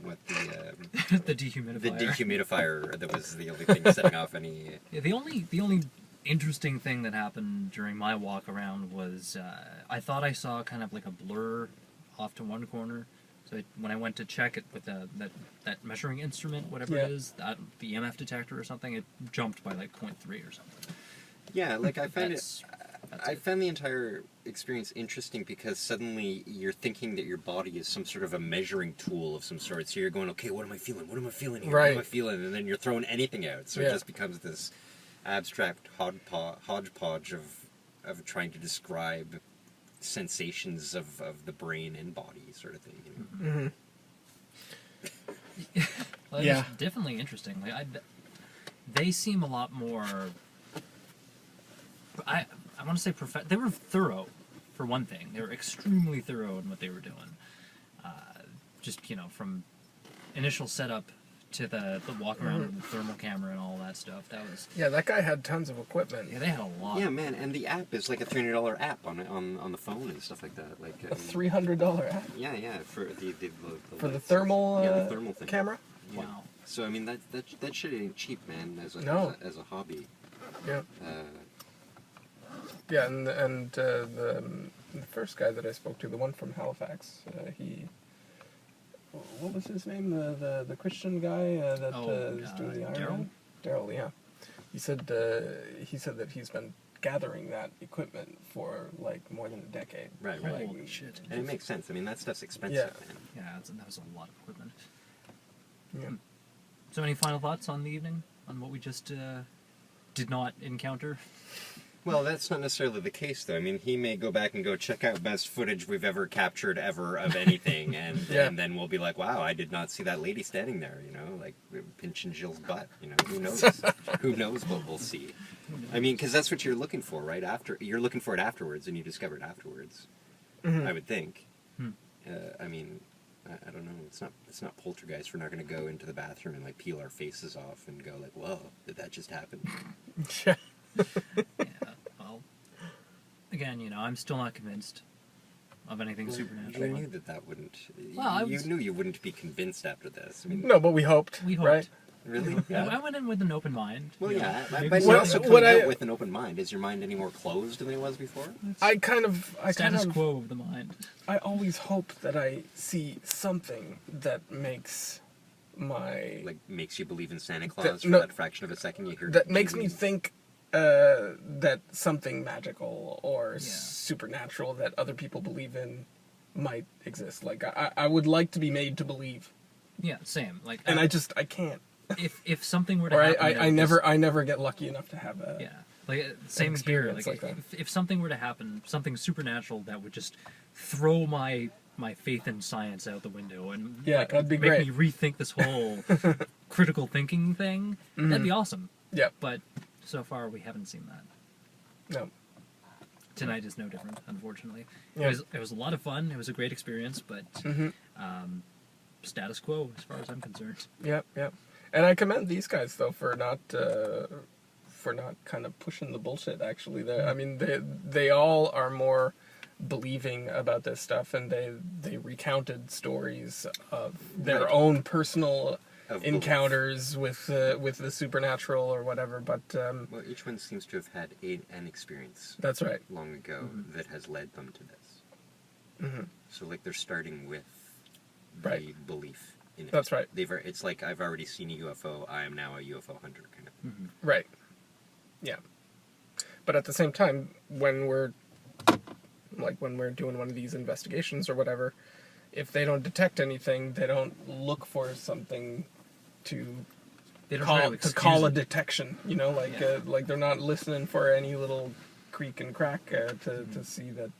the dehumidifier. the dehumidifier that was the only thing setting off any. Yeah, the only interesting thing that happened during my walk around was I thought I saw kind of like a blur off to one corner. So when I went to check it with that measuring instrument, whatever it is, the EMF detector or something, it jumped by like 0.3 or something. Yeah, like I found the entire experience interesting because suddenly you're thinking that your body is some sort of a measuring tool of some sort. So you're going, okay, what am I feeling? What am I feeling here? Right. What am I feeling? And then you're throwing anything out. So it just becomes this abstract hodgepodge of trying to describe sensations of the brain and body sort of thing. You know? Mm-hmm. Well, Yeah. it's definitely interesting. Like they seem a lot more. I want to say they were thorough, for one thing. They were extremely thorough in what they were doing. Just from initial setup to the walk around with the thermal camera and all that stuff. That was That guy had tons of equipment. they had a lot. Yeah, man, and the app is like a $300 app on the phone and stuff like that. Like A $300 app yeah, for the for the lights. thermal, the thermal thing. camera. Yeah. Wow. So I mean that shit ain't cheap, man. As a hobby. Yeah. And the first guy that I spoke to, the one from Halifax, what was his name? The Christian guy that is doing the Iron Man? Daryl, yeah. He said that he's been gathering that equipment for like more than a decade. Right. Holy shit. And it makes sense. I mean, that stuff's expensive, man. Yeah, that was a lot of equipment. Yeah. So any final thoughts on the evening? On what we just did not encounter? Well, that's not necessarily the case, though. I mean, he may go back and go check out best footage we've ever captured ever of anything, and then we'll be like, wow, I did not see that lady standing there, you know, like pinching Jill's butt, you know, who knows? Who knows what we'll see? I mean, because that's what you're looking for, right? You're looking for it afterwards, and you discover it afterwards, I would think. I mean, I don't know. It's not poltergeist. We're not going to go into the bathroom and like peel our faces off and go like, whoa, did that just happen? Yeah. Well, again, you know, I'm still not convinced of anything supernatural. You knew that wouldn't. Well, you knew you wouldn't be convinced after this. I mean, No, but we hoped. We hoped. Right? really? I went in with an open mind. Well, yeah. Maybe But so. you're also coming out with an open mind. Is your mind any more closed than it was before? Status quo of the mind. I always hope that I see something that makes makes you believe in Santa Claus for that fraction of a second. You hear that makes me think that something magical or supernatural that other people believe in might exist. Like I would like to be made to believe. Yeah, same. Like, and I can't. If something were to happen, I never get lucky enough to have a same here. Like that. If something were to happen, something supernatural that would just throw my faith in science out the window and that'd be make great. me rethink this whole critical thinking thing, that'd be awesome. Yeah. But so far we haven't seen that. No. Tonight is no different, unfortunately. Yeah. It was a lot of fun. It was a great experience, but status quo as far as I'm concerned. Yep. And I commend these guys though for not kind of pushing the bullshit. Actually, I mean they all are more believing about this stuff, and they recounted stories of their own personal encounters with the supernatural or whatever. But well, each one seems to have had an experience. That's right. Long ago that has led them to this. So like they're starting with the belief in it. That's right. It's like I've already seen a UFO. I am now a UFO hunter, kind of. Right. Yeah. But at the same time, when we're doing one of these investigations or whatever, if they don't detect anything, they don't look for something to call a detection. You know, like they're not listening for any little creak and crack to see that.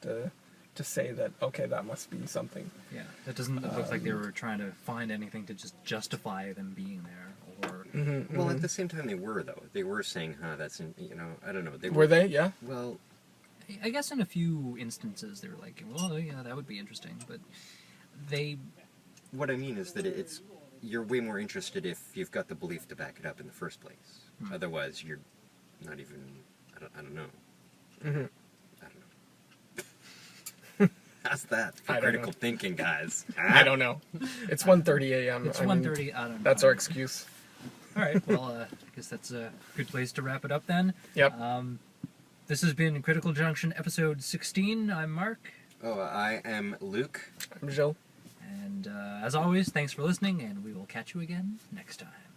To say that, okay, that must be something. Yeah, that doesn't look like they were trying to find anything to just justify them being there. Or well, at the same time, they were though. They were saying, that's I don't know. Were they? Yeah. Well, I guess in a few instances they were like, well, yeah, that would be interesting, but they. What I mean is that you're way more interested if you've got the belief to back it up in the first place. Otherwise, you're not even. I don't know. I don't know. How's that for critical thinking, guys? I don't know. It's 1:30 a.m. It's 1:30. I don't know. That's our excuse. All right. Well, I guess that's a good place to wrap it up then. Yep. This has been Critical Junction, episode 16. I'm Mark. Oh, I am Luke. I'm Jill. And as always, thanks for listening, and we will catch you again next time.